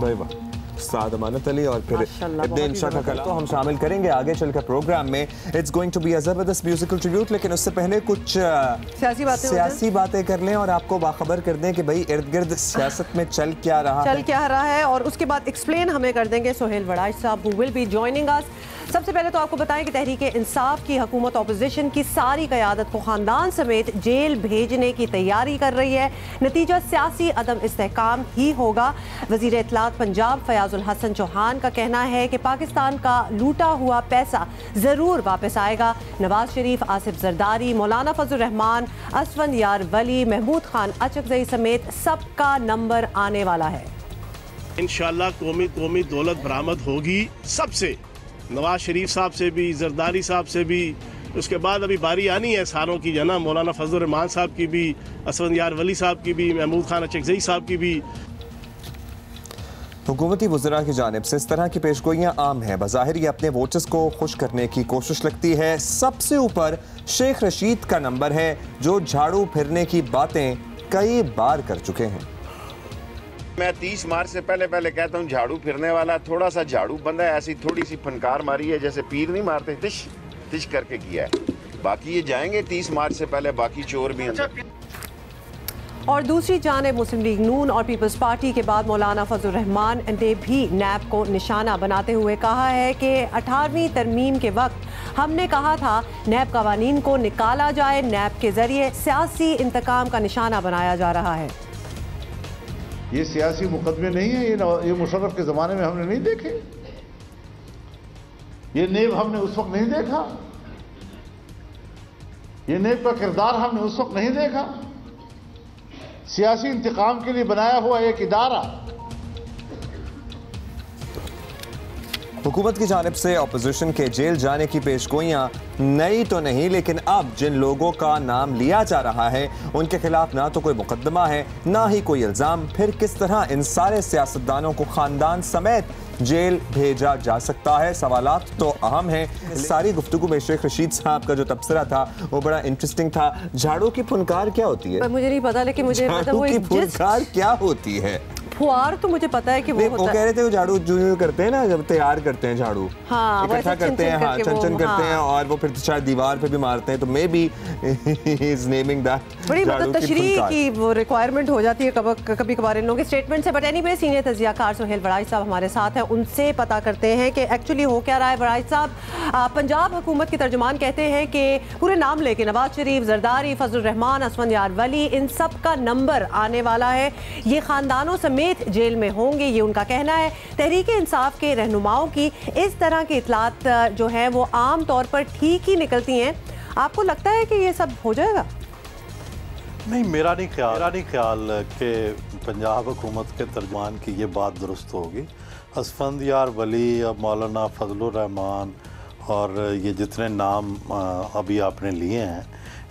भाई वाह, उस्ताद अमानत अली और फिर इंशा का कलाम तो हम शामिल करेंगे आगे चलकर प्रोग्राम में। It's going to be a जबरदस्त म्यूजिकल ट्रिब्यूट, लेकिन उससे पहले कुछ सियासी बातें कर लें और आपको बाखबर कर दें कि भाई इर्द गिर्द सियासत में चल क्या रहा है और उसके बाद एक्सप्लेन हमें कर देंगे सोहेल वड़ाइच साहब, who will be joining us. सबसे पहले तो आपको बताएं कि तहरीक इंसाफ की हुकूमत ऑपोजिशन की सारी क़यादत को ख़ानदान समेत जेल भेजने की तैयारी कर रही है। नतीजा सियासी अदम इस्तेहकाम ही होगा। वज़ीर इत्तलात पंजाब फयाजुल हसन चौहान का कहना है कि पाकिस्तान का लूटा हुआ पैसा ज़रूर वापस आएगा। नवाज शरीफ, आसिफ जरदारी, मौलाना फजल रहमान, असफंद यार वली, महमूद खान अचकजई समेत सबका नंबर आने वाला है। इंशाअल्लाह कौमी दौलत बरामद होगी सबसे, नवाज शरीफ साहब से भी, जरदारी साहब से भी। उसके बाद अभी बारी आनी है सारों की, जना मौलाना फजल रहमान साहब की भी, असफंद यार वली साहब की भी, महमूद खान अचकजई साहब की भी। हुकूमती वज़रा की जानिब से इस तरह की पेशगोइयाँ आम हैं। बज़ाहिर ये अपने वोटर्स को खुश करने की कोशिश लगती है। सबसे ऊपर शेख रशीद का नंबर है, जो झाड़ू फिरने की बातें कई बार कर चुके हैं। मैं 30 मार्च से पहले कहता हूँ झाड़ू फिरने वाला थोड़ा सा झाड़ू बंदा है, ऐसी थोड़ी सी फनकार मारी है, जैसे पीर नहीं मारते, तिश तिश करके किया है। बाकी ये जाएंगे 30 मार्च से पहले, बाकी चोर भी अंदर। और दूसरी जानिब मुस्लिम लीग नून और पीपल्स पार्टी के बाद मौलाना फजल रहमान ने भी नैब को निशाना बनाते हुए कहा है कि 18वीं तरमीम के वक्त हमने कहा था नैब कवानीन को निकाला जाए, नैब के जरिए सियासी इंतकाम का निशाना बनाया जा रहा है। ये सियासी मुकदमे नहीं है, ये मुशर्रफ के ज़माने में हमने नहीं देखे, ये नेब हमने उस वक्त नहीं देखा, ये नेब का किरदार हमने उस वक्त नहीं देखा। सियासी इंतकाम के लिए बनाया हुआ एक इदारा। हुकूमत की जानिब से अपोजिशन के जेल जाने की पेशगोइयाँ नई तो नहीं, लेकिन अब जिन लोगों का नाम लिया जा रहा है उनके खिलाफ ना तो कोई मुकदमा है ना ही कोई इल्ज़ाम। फिर किस तरह इन सारे सियासतदानों को खानदान समेत जेल भेजा जा सकता है? सवालात तो अहम हैं। सारी गुफ्तगू में शेख रशीद साहब का जो तबसरा था वो बड़ा इंटरेस्टिंग था। झाड़ू की फुनकार क्या होती है? मुझे नहीं पता, लेकिन मुझे झाड़ू की फुनकार क्या होती है? फुआर तो मुझे पता है कि वो होता है। कह रहे थे वो झाड़ू जो करते हैं ना, जब तैयार करते हैं झाड़ू, हाँ, इकट्ठा करते हैं, हाँ, चन करते हैं और वो फिर शायद दीवार पे भी मारते हैं, तो may be he is naming that. बड़ी मतलब तशरीह की वो रिक्वायरमेंट हो जाती है कभी कभार इन लोगों के स्टेटमेंट से। बट एनीवे सीनियर तजियाकार सोहेल वड़ाइच साहब हमारे साथ हैं, उनसे पता करते हैं कि एक्चुअली हो क्या रहा है। वड़ाइच साहब, पंजाब हुकूमत के तर्जुमान कहते हैं कि पूरे नाम लेके नवाज शरीफ, जरदारी, फजल रहमान, असफंद यार वली, इन सब का नंबर आने वाला है। ये खानदानों समेत जेल में होंगे, ये उनका कहना है। तहरीक इंसाफ के रहनुमाओं की इस तरह की इतलात जो है वो आम तौर पर ठीक ही निकलती हैं। आपको लगता है कि ये सब हो जाएगा? नहीं, मेरा नहीं ख्याल कि पंजाब हुकूमत के तर्जुमान की ये बात दुरुस्त होगी। असफंद यार वली, मौलाना फजलुर रहमान और ये जितने नाम अभी आपने लिए हैं,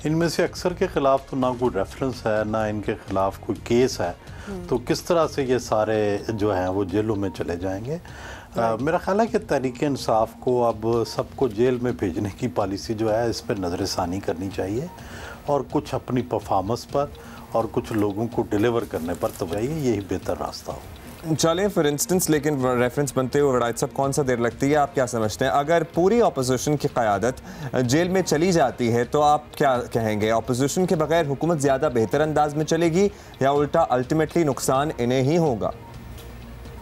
इनमें से अक्सर के ख़िलाफ़ तो ना कोई रेफरेंस है ना इनके ख़िलाफ़ कोई केस है, तो किस तरह से ये सारे जो हैं वो जेलों में चले जाएंगे? मेरा ख्याल है कि तहरीक इंसाफ को अब सबको जेल में भेजने की पॉलिसी जो है इस पर नज़रसानी करनी चाहिए और कुछ अपनी परफॉर्मेंस पर और कुछ लोगों को डिलीवर करने पर तवज्जो, यही बेहतर रास्ता हो। चलें फॉर इंस्टेंस, लेकिन रेफरेंस बनते हुए वड़ाइच साहब कौन सा देर लगती है? आप क्या समझते हैं अगर पूरी अपोजिशन की क़यादत जेल में चली जाती है तो आप क्या कहेंगे? अपोजिशन के बगैर हुकूमत ज़्यादा बेहतर अंदाज में चलेगी या उल्टा अल्टीमेटली नुकसान इन्हें ही होगा?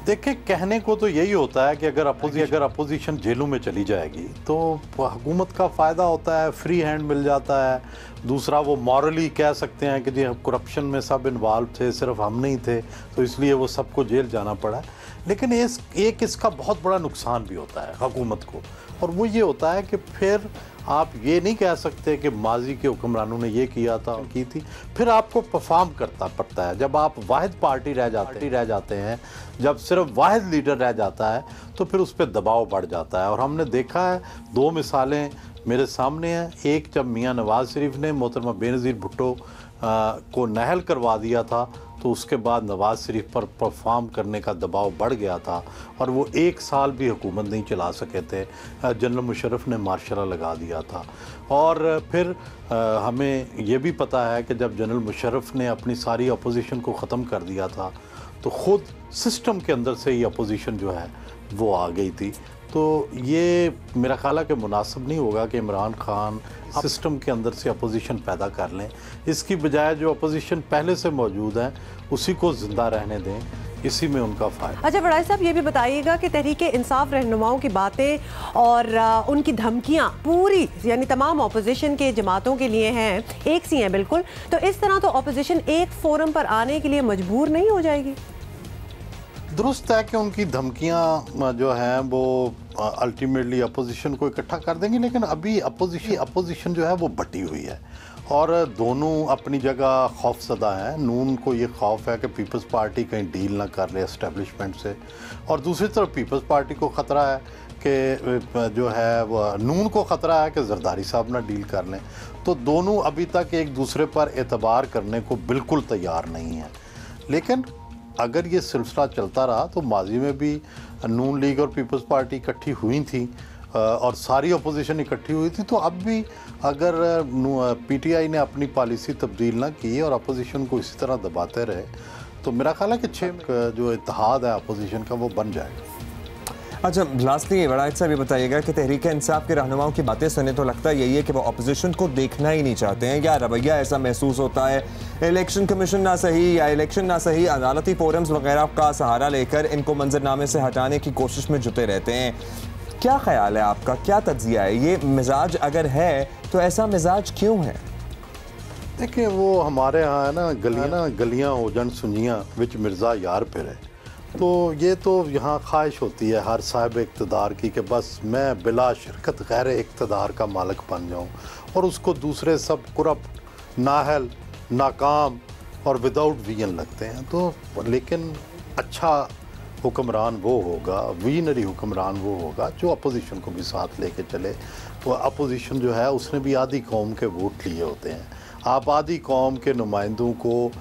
देखिए, कहने को तो यही होता है कि अगर अपोजिशन जेलों में चली जाएगी तो हुकूमत का फ़ायदा होता है, फ्री हैंड मिल जाता है। दूसरा, वो मॉरली कह सकते हैं कि जी करप्शन में सब इन्वॉल्व थे, सिर्फ हम नहीं थे, तो इसलिए वो सबको जेल जाना पड़ा। लेकिन एक इसका बहुत बड़ा नुकसान भी होता है हुकूमत को, और वो ये होता है कि फिर आप ये नहीं कह सकते कि माजी के हुक्मरानों ने ये किया था की थी, फिर आपको परफॉर्म करता पड़ता है। जब आप वाहिद पार्टी रह जाते हैं, जब सिर्फ वाहिद लीडर रह जाता है, तो फिर उस पर दबाव बढ़ जाता है। और हमने देखा है, दो मिसालें मेरे सामने हैं। एक, जब मियाँ नवाज शरीफ ने मोहतरमा बेनज़ीर भुट्टो को नहल करवा दिया था, तो उसके बाद नवाज शरीफ पर परफॉर्म करने का दबाव बढ़ गया था और वो 1 साल भी हुकूमत नहीं चला सके थे। जनरल मुशर्रफ ने मार्शल लगा दिया था। और फिर हमें ये भी पता है कि जब जनरल मुशर्रफ ने अपनी सारी अपोजिशन को ख़त्म कर दिया था, तो खुद सिस्टम के अंदर से ही अपोजिशन जो है वो आ गई थी। तो ये मेरा ख्याल है कि मुनासिब नहीं होगा कि इमरान खान सिस्टम के अंदर से अपोजिशन पैदा कर लें, इसकी बजाय जो अपोजिशन पहले से मौजूद है उसी को ज़िंदा रहने दें, इसी में उनका फ़ायदा। अच्छा वड़ाई साहब, ये भी बताइएगा कि तहरीक इंसाफ रहनुमाओं की बातें और उनकी धमकियां पूरी यानी तमाम अपोजिशन के जमातों के लिए हैं, एक सी हैं बिल्कुल, तो इस तरह तो अपोजिशन एक फोरम पर आने के लिए मजबूर नहीं हो जाएगी? दुरुस्त है कि उनकी धमकियां जो हैं वो अल्टीमेटली अपोजिशन को इकट्ठा कर देंगी, लेकिन अभी अपोजिशन जो है वो बटी हुई है और दोनों अपनी जगह खौफज़दा हैं। नून को ये खौफ है कि पीपल्स पार्टी कहीं डील ना कर ले एस्टेब्लिशमेंट से, और दूसरी तरफ पीपल्स पार्टी को ख़तरा है कि जो है वो नून को ख़तरा है कि जरदारी साहब ना डील कर लें। तो दोनों अभी तक एक दूसरे पर एतबार करने को बिल्कुल तैयार नहीं हैं। लेकिन अगर ये सिलसिला चलता रहा तो माजी में भी नून लीग और पीपल्स पार्टी इकट्ठी हुई थी और सारी अपोजिशन इकट्ठी हुई थी, तो अब भी अगर पीटीआई ने अपनी पॉलिसी तब्दील ना की और अपोजिशन को इसी तरह दबाते रहे तो मेरा ख्याल है कि 6 जो इत्तेहाद है अपोजिशन का वो बन जाएगा। अच्छा लास्टली वड़ाइद साहब ये बताइएगा कि तहरीक इंसाफ के रहनुमाओं की बातें सुने तो लगता यही है कि वो अपोजिशन को देखना ही नहीं चाहते हैं, या रवैया ऐसा महसूस होता है इलेक्शन कमीशन ना सही या इलेक्शन ना सही अदालती फोरम्स वगैरह का सहारा लेकर इनको मंजरनामे से हटाने की कोशिश में जुटे रहते हैं। क्या ख्याल है आपका, क्या तज्जिया है? ये मिजाज अगर है तो ऐसा मिजाज क्यों है? देखिए वो हमारे यहाँ है ना गलियाँ हो जन सुनियाँ विच मिर्ज़ा यार फिरे, तो ये तो यहाँ ख्वाहिश होती है हर साहिब इक़्तिदार की कि बस मैं बिला शिरकत गैर इक़्तिदार का मालिक बन जाऊँ और उसको दूसरे सब करप्ट नाहल नाकाम और विदाउट विजन लगते हैं। तो लेकिन अच्छा हुक्मरान वो होगा, विजनरी हुक्मरान वो होगा जो अपोजिशन को भी साथ लेके चले। तो अपोजिशन जो है उसने भी आधी कौम के वोट लिए होते हैं। आप आधी कौम के नुमाइंदों को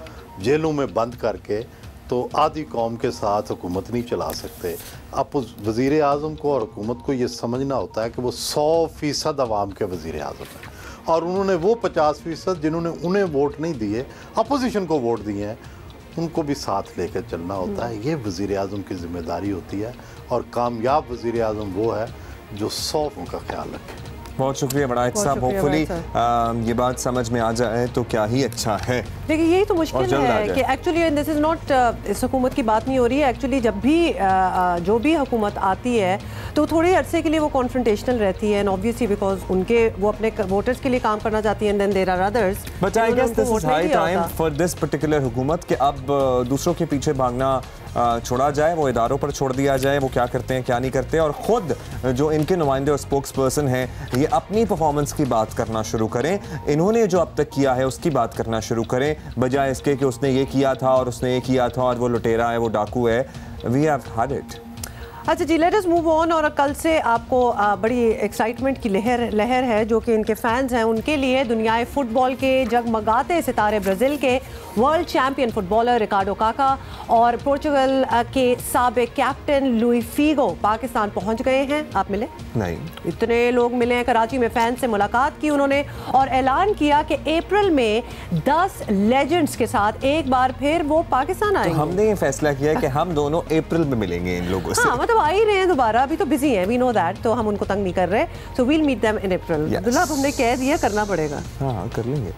जेलों में बंद करके तो आधी कौम के साथ हुकूमत नहीं चला सकते। अब वज़ीर आज़म को और हुकूमत को ये समझना होता है कि वो 100% अवाम के वज़ीर आज़म हैं और उन्होंने वो 50% जिन्होंने उन्हें वोट नहीं दिए अपोजिशन को वोट दिए हैं उनको भी साथ लेकर चलना होता है। ये वज़ीर आज़म की ज़िम्मेदारी होती है और कामयाब वज़ीर आज़म वो है जो 100 का ख्याल रखे। बहुत शुक्रिया वड़ाइद साहब, होपफुली ये बात समझ में आ जाए तो क्या ही अच्छा है। देखिए यही तो मुश्किल है कि एक्चुअली दिस इज़ नॉट इस हुकूमत की बात नहीं हो रही है। एक्चुअली जब भी जो भी हुकूमत आती है तो थोड़े अरसे के लिए वो कॉन्फ्रंटेशनल रहती है, एंड ऑब्वियसली बिकॉज उनके वो अपने वोटर्स के लिए काम करना चाहती है, and then there are others. But I guess this is high time for this particular हुकूमत कि अब दूसरों के पीछे भागना छोड़ा जाए, वो इदारों पर छोड़ दिया जाए वो क्या करते हैं क्या नहीं करते, और ख़ुद जो इनके नुमाइंदे और स्पोक्स पर्सन हैं ये अपनी परफॉर्मेंस की बात करना शुरू करें। इन्होंने जो अब तक किया है उसकी बात करना शुरू करें, बजाय इसके कि उसने ये किया था और उसने ये किया था और वो लुटेरा है वो डाकू है। We have had it. अच्छा जी, लेट अस मूव ऑन। और कल से आपको बड़ी एक्साइटमेंट की लहर है जो कि इनके फैंस हैं उनके लिए। दुनियाए फुटबॉल के जगमगाते सितारे ब्राज़ील के वर्ल्ड चैंपियन फुटबॉलर रिकार्डो काका और पोर्चुगल के साबिक कैप्टन लुई फीगो पाकिस्तान पहुंच गए हैं। आप मिले? नहीं, इतने लोग मिले हैं। कराची में फैंस से मुलाकात की उन्होंने और ऐलान किया कि अप्रैल में 10 लेजेंड्स के साथ एक बार फिर वो पाकिस्तान आएंगे। तो हमने ये फैसला किया है कि हम दोनों अप्रैल में मिलेंगे इन लोगों से। हाँ, मतलब आ ही रहे हैं दोबारा, अभी तो बिजी हैं, वी नो दैट, तो हम उनको तंग नहीं कर रहे। So we'll meet them in April. Abdullah हमने कह दिया करना पड़ेगा। हाँ कर लेंगे।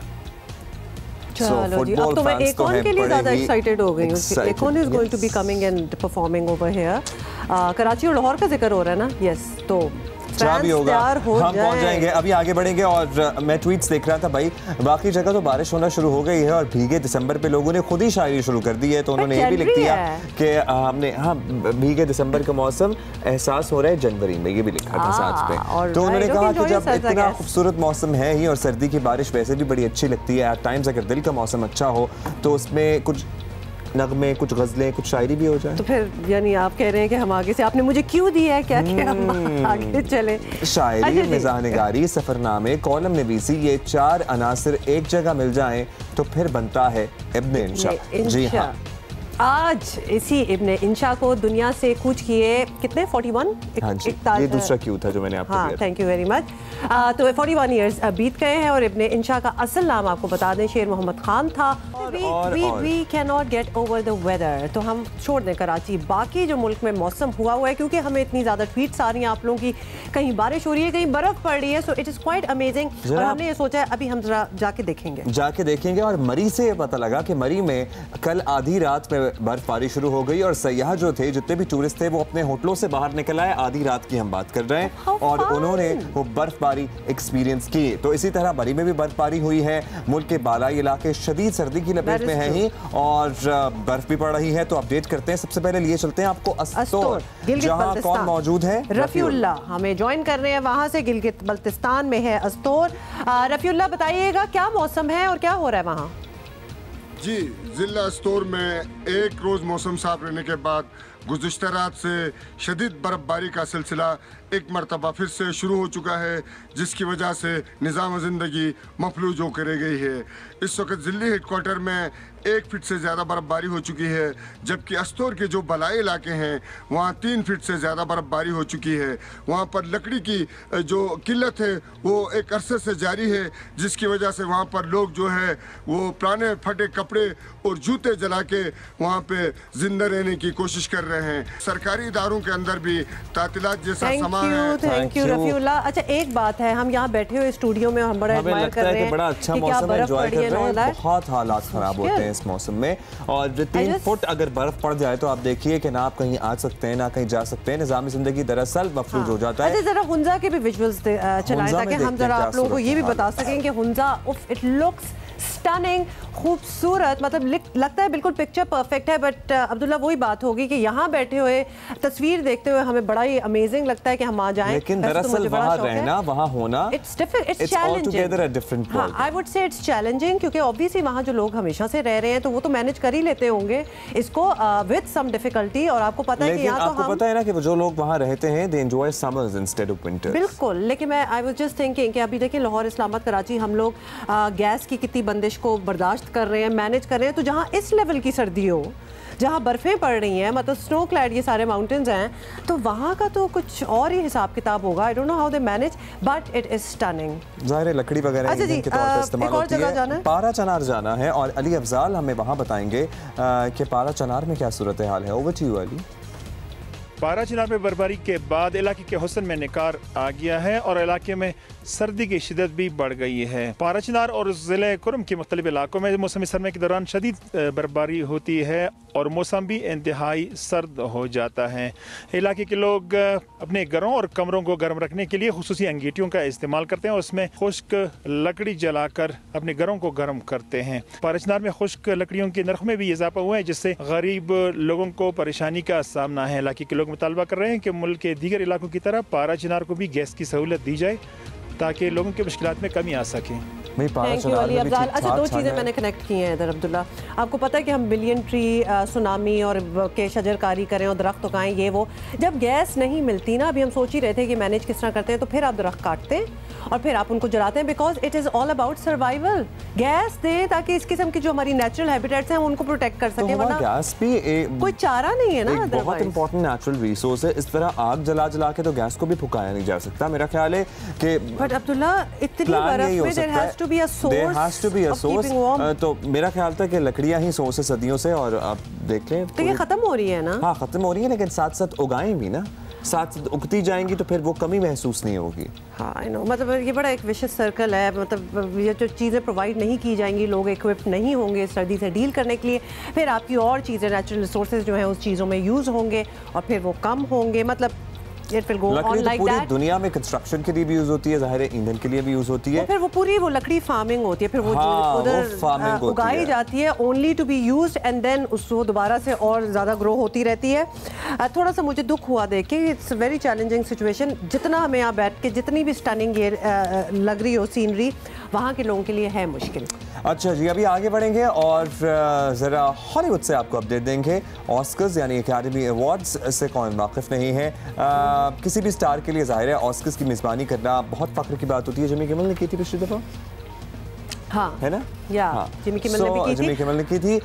चलो जी, अब तो मैं एकॉन के लिए ज़्यादा एक्साइटेड हो गई हूँ। Akon is going to be coming and performing over here. Karachi और लाहौर का जिक्र हो रहा है ना? यस, तो भी होगा, हम पहुंच जाएंगे। अभी आगे बढ़ेंगे और मैं ट्वीट्स देख रहा था भाई, बाकी जगह तो बारिश होना शुरू हो गई है और भीगे दिसंबर पे लोगों ने खुद ही शायरी शुरू कर दी है। तो उन्होंने ये भी लिख दिया कि हमने भीगे दिसंबर का मौसम एहसास हो रहा है जनवरी में, ये भी लिखा था साथ पे। तो उन्होंने कहा कि जब इतना खूबसूरत मौसम है ही और सर्दी की बारिश वैसे भी बड़ी अच्छी लगती है, एट टाइम्स अगर दिल का मौसम अच्छा हो तो उसमें कुछ नगमे, कुछ गज़लें, कुछ शायरी भी हो जाए। तो फिर यानी आप कह रहे हैं कि हम आगे से, आपने मुझे क्यों दिया है क्या कि हम आगे चले? शायरी, मिज़ाहनिगारी, सफ़रनामे, कॉलम नवीसी, ये 4 अनासर एक जगह मिल जाएं तो फिर बनता है इब्न इंशा। जी हाँ, आज इसी इब्ने इंशा को दुनिया से कूच किए कितने 41? हाँ जी, ये दूसरा क्यू था जो मैंने आपको दिया। Thank you very much. तो 41 इयर्स बीत गए हैं और इब्ने इंशा का असल नाम आपको बता दें शेर मोहम्मद खान था। We can not get over the weather, तो हम छोड़ दें कराची, बाकी जो मुल्क में मौसम हुआ है क्योंकि हमें इतनी ज़्यादा ट्वीट्स आ रही हैं आप लोगों की, कहीं बारिश हो रही है, कहीं बर्फ़ पड़ रही है, so it is quite amazing. और हमने ये सोचा है अभी हम जरा जाके देखेंगे। और मरी से पता लगा कि मरी में कल आधी रात में बर्फबारी शुरू हो गई और सयाह जो थे, जितने भी टूरिस्ट थे, वो अपने होटलों से बाहर निकल आए। आधी रात की हम बात कर रहे हैं और उन्होंने वो बर्फबारी एक्सपीरियंस की। तो इसी तरह मरी में भी बर्फबारी हुई है। मुल्क के बालाई इलाके शदीद सर्दी की लपेट में हैं ही और बर्फ भी पड़ रही है। तो अपडेट करते हैं। सबसे पहले लिए चलते हैं आपको अस्तोर, जहां कौन मौजूद है? रफीउल्लाह हमें ज्वाइन कर रहे हैं, वहां से गिलगित बल्तिस्तान में है अस्तोर। रफीउल्लाह बताइएगा क्या मौसम है और क्या हो रहा है वहाँ? जी, जिला अस्तोर में एक रोज़ मौसम साफ रहने के बाद गुज़िश्ता रात से शदीद बर्फबारी का सिलसिला एक मरतबा फिर से शुरू हो चुका है, जिसकी वजह से निज़ाम ज़िंदगी मफलूज होकर रह गई है। इस वक्त ज़िली हेडक्वार्टर में 1 फीट से ज़्यादा बर्फबारी हो चुकी है, जबकि अस्तोर के जो बलाई इलाके हैं वहाँ 3 फीट से ज़्यादा बर्फबारी हो चुकी है। वहाँ पर लकड़ी की जो किल्लत है वो एक अरसे से जारी है, जिसकी वजह से वहाँ पर लोग जो है वो पुराने फटे कपड़े और जूते जला के वहाँ पे जिंदा रहने की कोशिश कर रहे हैं। सरकारी इदारों के अंदर भी तातीलात जैसा समा है। Thank you Rafiullah. अच्छा एक बात है, हम यहाँ बैठे हुए स्टूडियो में हम बड़ा एडमायर कर रहे हैं, बड़ा अच्छा मौसम एंजॉय कर रहे हैं। बहुत हालात खराब होते हैं इस मौसम में और 3 फुट अगर बर्फ पड़ जाए तो आप देखिए कि ना आप कहीं आ सकते हैं ना कहीं जा सकते हैं। निज़ाम ज़िंदगी दरअसल मफलूज हो जाता है। अच्छा जरा हुंजा के भी विजुअल्स चलाएं ताकि हम जरा आप लोगों को ये भी बता सकें कि हुंजा इट लुक्स स्टनिंग, खूबसूरत, मतलब लगता है बिल्कुल पिक्चर परफेक्ट है। बट अब्दुल्ला वही बात होगी कि यहाँ बैठे हुए तस्वीर देखते हुए हमें बड़ा ही अमेजिंग लगता है कि हम आ जाएं, लेकिन दरअसल वहाँ रहना, वहाँ होना इट्स चैलेंजिंग। हाँ, I would say it's challenging क्योंकि ऑब्वियसली वहाँ जो लोग हमेशा से रह रहे हैं तो वो तो मैनेज कर ही लेते होंगे इसको विद सम डिफिकल्टी। और आपको पता है कि यहाँ तो हम पता है ना कि जो लोग वहाँ रहते हैं they enjoy summers instead of winters. बिल्कुल, लेकिन मैं आई वाज जस्ट थिंकिंग कि अभी देखिए लाहौर, इस्लामाबाद, कराची हम लोग गैस की कितनी बंदिश को बर्दाश्त कर रहे हैं, मैनेज कर रहे हैं। तो जहाँ इस लेवल की सर्दी हो, जहाँ बर्फें पड़ रही हैं, मतलब स्नो क्लैड ये सारे माउंटेन्स हैं, तो वहाँ का तो कुछ और ही हिसाब किताब होगा। I don't know how they manage but it is stunning. ज़ाहिर है लकड़ी वगैरह ईंधन के तौर पर इस्तेमाल होती है। पारा चनार जाना है और अली अफजाल हमें वहाँ बताएंगे कि पारा चनार में क्या सूरत हाल है। Over to you Ali. Parachinar में बर्फबारी के बाद इलाके के हुस्न में निखार आ गया है और इलाके में सर्दी की शिदत भी बढ़ गई है। पारा चनार और ज़िले कुरम के मुख्तलिफ इलाकों में मौसमी सरमा के दौरान शदीद बर्फबारी होती है और मौसम भी इंतहाई सर्द हो जाता है। इलाके के लोग अपने घरों और कमरों को गर्म रखने के लिए खुसूसी अंगीठियों का इस्तेमाल करते हैं और उसमें खुश्क लकड़ी जलाकर अपने घरों को गर्म करते हैं। पारा चनार में खुश्क लकड़ियों के नरख में भी इजाफा हुआ है, जिससे गरीब लोगों को परेशानी का सामना है। इलाके के लोग मुतालबा कर रहे हैं कि मुल्क के दीगर इलाकों की तरह पारा चनार को भी गैस की सहूलत दी जाए ताकि लोगों के मुश्किलात में कमी आ सके। Thank you Ali Afzal. अच्छा 2 चीज़ें मैंने कनेक्ट की हैं इधर अब्दुल्ला। आपको पता है कि हम बिलियन ट्री सुनामी और के शजरकारी करें और दरख्त उगाएं, ये वो जब गैस नहीं मिलती ना, अभी हम सोच ही रहे थे कि मैनेज किस तरह करते हैं, तो फिर आप दरख्त काटते हैं और फिर आप उनको जलाते हैं because it is all about survival. Gas दें ताकि इस किस्म की जो हमारी नेचुरल हैबिटेट्स हैं उनको प्रोटेक्ट कर सकें, वरना गैस भी कोई चारा नहीं है ना। बहुत इंपॉर्टेंट नेचुरल रिसोर्स है। इस तरह आग जला जला के तो गैस को भी फुकाया नहीं जा सकता। मेरा ख्याल है कि बट अब्दुल्ला इतनी बर्फ में there has to be a source. तो मेरा ख्याल था कि लकड़ियां ही सोर्स है सदियों से और आप देख लें तो ये खत्म हो रही है ना। हाँ खत्म हो रही है, लेकिन साथ साथ उगाएं भी ना, साथ साथ उगती जाएंगी तो फिर वो कमी महसूस नहीं होगी। हाँ आई नो, मतलब ये बड़ा एक विशियस सर्कल है। मतलब ये जो चीज़ें प्रोवाइड नहीं की जाएंगी, लोग इक्विप्ड नहीं होंगे सर्दी से डील करने के लिए, फिर आपकी और चीज़ें नेचुरल रिसोर्सेज जो हैं उस चीज़ों में यूज़ होंगे और फिर वो कम होंगे। मतलब लकड़ी पूरी दुनिया में कंस्ट्रक्शन के लिए भी यूज होती है, जाहिर है ईंधन के लिए भी यूज होती है। फिर वो पूरी वो लकड़ी फार्मिंग होती है, फिर वो उधर उगाई जाती है only to be used and then उसको दोबारा से और ज़्यादा ग्रो होती रहती है। थोड़ा सा मुझे दुख हुआ देख के, इट्स वेरी चैलेंजिंग सिचुएशन। जितना हमें यहाँ बैठ के जितनी भी स्टनिंग ये लग रही हो सीनरी, वहाँ के लोगों के लिए है मुश्किल। अच्छा जी, अभी आगे बढ़ेंगे और ज़रा हॉलीवुड से आपको अपडेट देंगे। ऑस्कर्स यानी एकेडमी अवार्ड्स से कौन वाकिफ़ नहीं है, किसी भी स्टार के लिए जाहिर है ऑस्कर्स की मेज़बानी करना बहुत फ़ख्र की बात होती है। जिमी किमल ने की थी पिछली दफ़ा। है ना? जिमी किमेल ने भी की थी। जिमी किमेल ने की थी।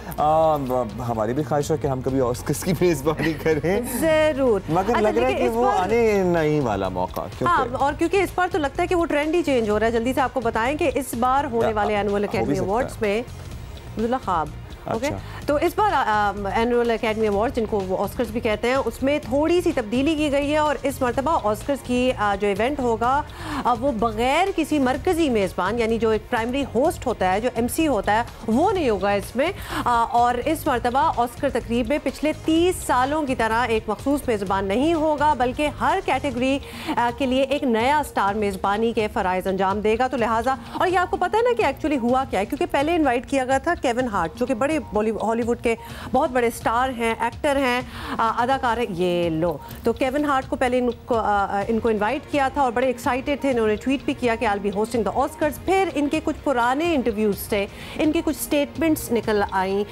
हमारी भी ख्वाहिश है कि हम कभी ऑस्कर्स की मेजबानी करें जरूर, मगर लग रहा है कि वो आने नहीं वाला मौका। और क्योंकि इस बार तो लगता है कि वो ट्रेंड ही चेंज हो रहा है। जल्दी से आपको बताएं कि इस बार होने वाले एनुअल एकेडमी अवार्ड्स में अब्दुल्ला खाब, ओके, तो इस बार एनुअल एकेडमी अवार्ड जिनको वो ऑस्कर्स भी कहते हैं, उसमें थोड़ी सी तब्दीली की गई है और इस मरतबा ऑस्कर्स की जो इवेंट होगा वो बगैर किसी मरकजी मेज़बान, यानी जो एक प्राइमरी होस्ट होता है, जो MC होता है, वो नहीं होगा इसमें। और इस मरतबा ऑस्कर तकरीब में पिछले 30 सालों की तरह एक मखसूस मेज़बान नहीं होगा, बल्कि हर कैटेगरी के लिए एक नया स्टार मेज़बानी के फ़राइज़ अंजाम देगा। तो लिहाजा, और ये आपको पता है ना कि एक्चुअली हुआ क्या है, क्योंकि पहले इन्वाइट किया गया था केविन हार्ट, जो कि बड़े हॉलीवुड के बहुत बड़े स्टार हैं, एक्टर हैं, अदाकार हैं। ये लो, तो केविन हार्ट को पहले इनको इनवाइट किया था और बड़े एक्साइटेड थे। इन्होंने ट्वीट भी किया कि I will be hosting the Oscars. फिर इनके कुछ पुराने इंटरव्यूज से इनके कुछ स्टेटमेंट्स निकल आई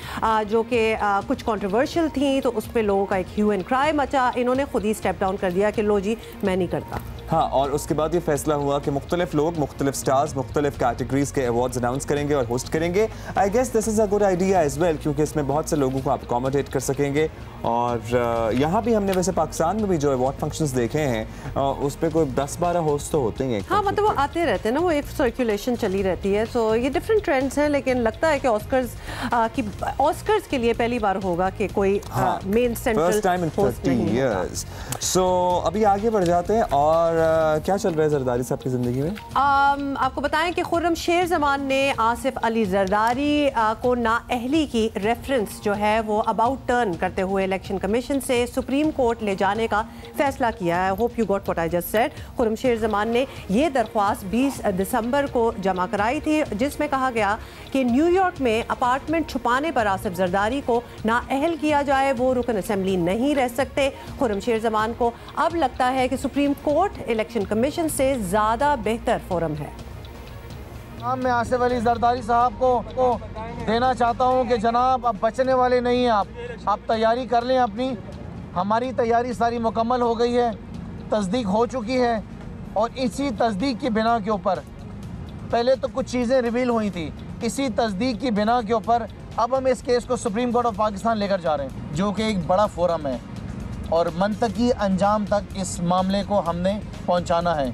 जो कि कुछ कंट्रोवर्शियल थी, तो उस पर लोगों का एक ह्यू एंड क्राई मचा। इन्होंने खुद ही स्टेप डाउन कर दिया कि लो जी, मैं नहीं करता। हाँ, और उसके बाद ये फैसला हुआ कि मुख्तलिफ लोग, मुख्तलिफ स्टार्स, मुख्तलिफ कैटेगरीज के अवार्ड्स अनाउंस करेंगे और होस्ट करेंगे। I guess this is a good idea as well, क्योंकि इसमें बहुत से लोगों को आप अकोमोडेट कर सकेंगे। और यहाँ भी हमने वैसे पाकिस्तान में भी जो अवार्ड फंक्शंस देखे हैं उस पर कोई 10-12 होस्ट तो होते ही हैं। हाँ, मतलब वो आते रहते हैं ना, वो एक सर्कुलेशन चली रहती है। सो ये डिफरेंट ट्रेंड्स हैं, लेकिन लगता है कि ऑस्कर्स के लिए पहली बार होगा कि कोई main central first time in 30 years. So अभी आगे बढ़ जाते हैं और क्या चल रहा है जरदारी साहब की जिंदगी में? आपको बताएं कि खुर्रम शेर जमान ने आसिफ अली जरदारी को नाअहली की रेफरेंस जो है वो अबाउट टर्न करते हुए इलेक्शन कमीशन से सुप्रीम कोर्ट ले जाने का फैसला किया है। Hope you got what I just said. Khurram शेर जमान ने ये दरख्वास्त 20 दिसंबर को जमा कराई थी, जिसमें कहा गया कि न्यूयॉर्क में अपार्टमेंट छुपाने पर आसिफ जरदारी को नाअहल किया जाए, वो रुकन असेंबली नहीं रह सकते। खुर्रम शेर जमान को अब लगता है कि सुप्रीम कोर्ट इलेक्शन कमीशन से ज़्यादा बेहतर फोरम है। मैं आसिफ अली जरदारी साहब को देना चाहता हूं कि जनाब, अब बचने वाले नहीं हैं आप तैयारी कर लें अपनी। हमारी तैयारी सारी मुकम्मल हो गई है, तस्दीक हो चुकी है, और इसी तस्दीक की बिना के ऊपर पहले तो कुछ चीज़ें रिवील हुई थी, इसी तस्दीक की बिना के ऊपर अब हम इस केस को सुप्रीम कोर्ट ऑफ पाकिस्तान लेकर जा रहे हैं, जो कि एक बड़ा फोरम है और मंतकी अंजाम तक इस मामले को हमने पहुंचाना है।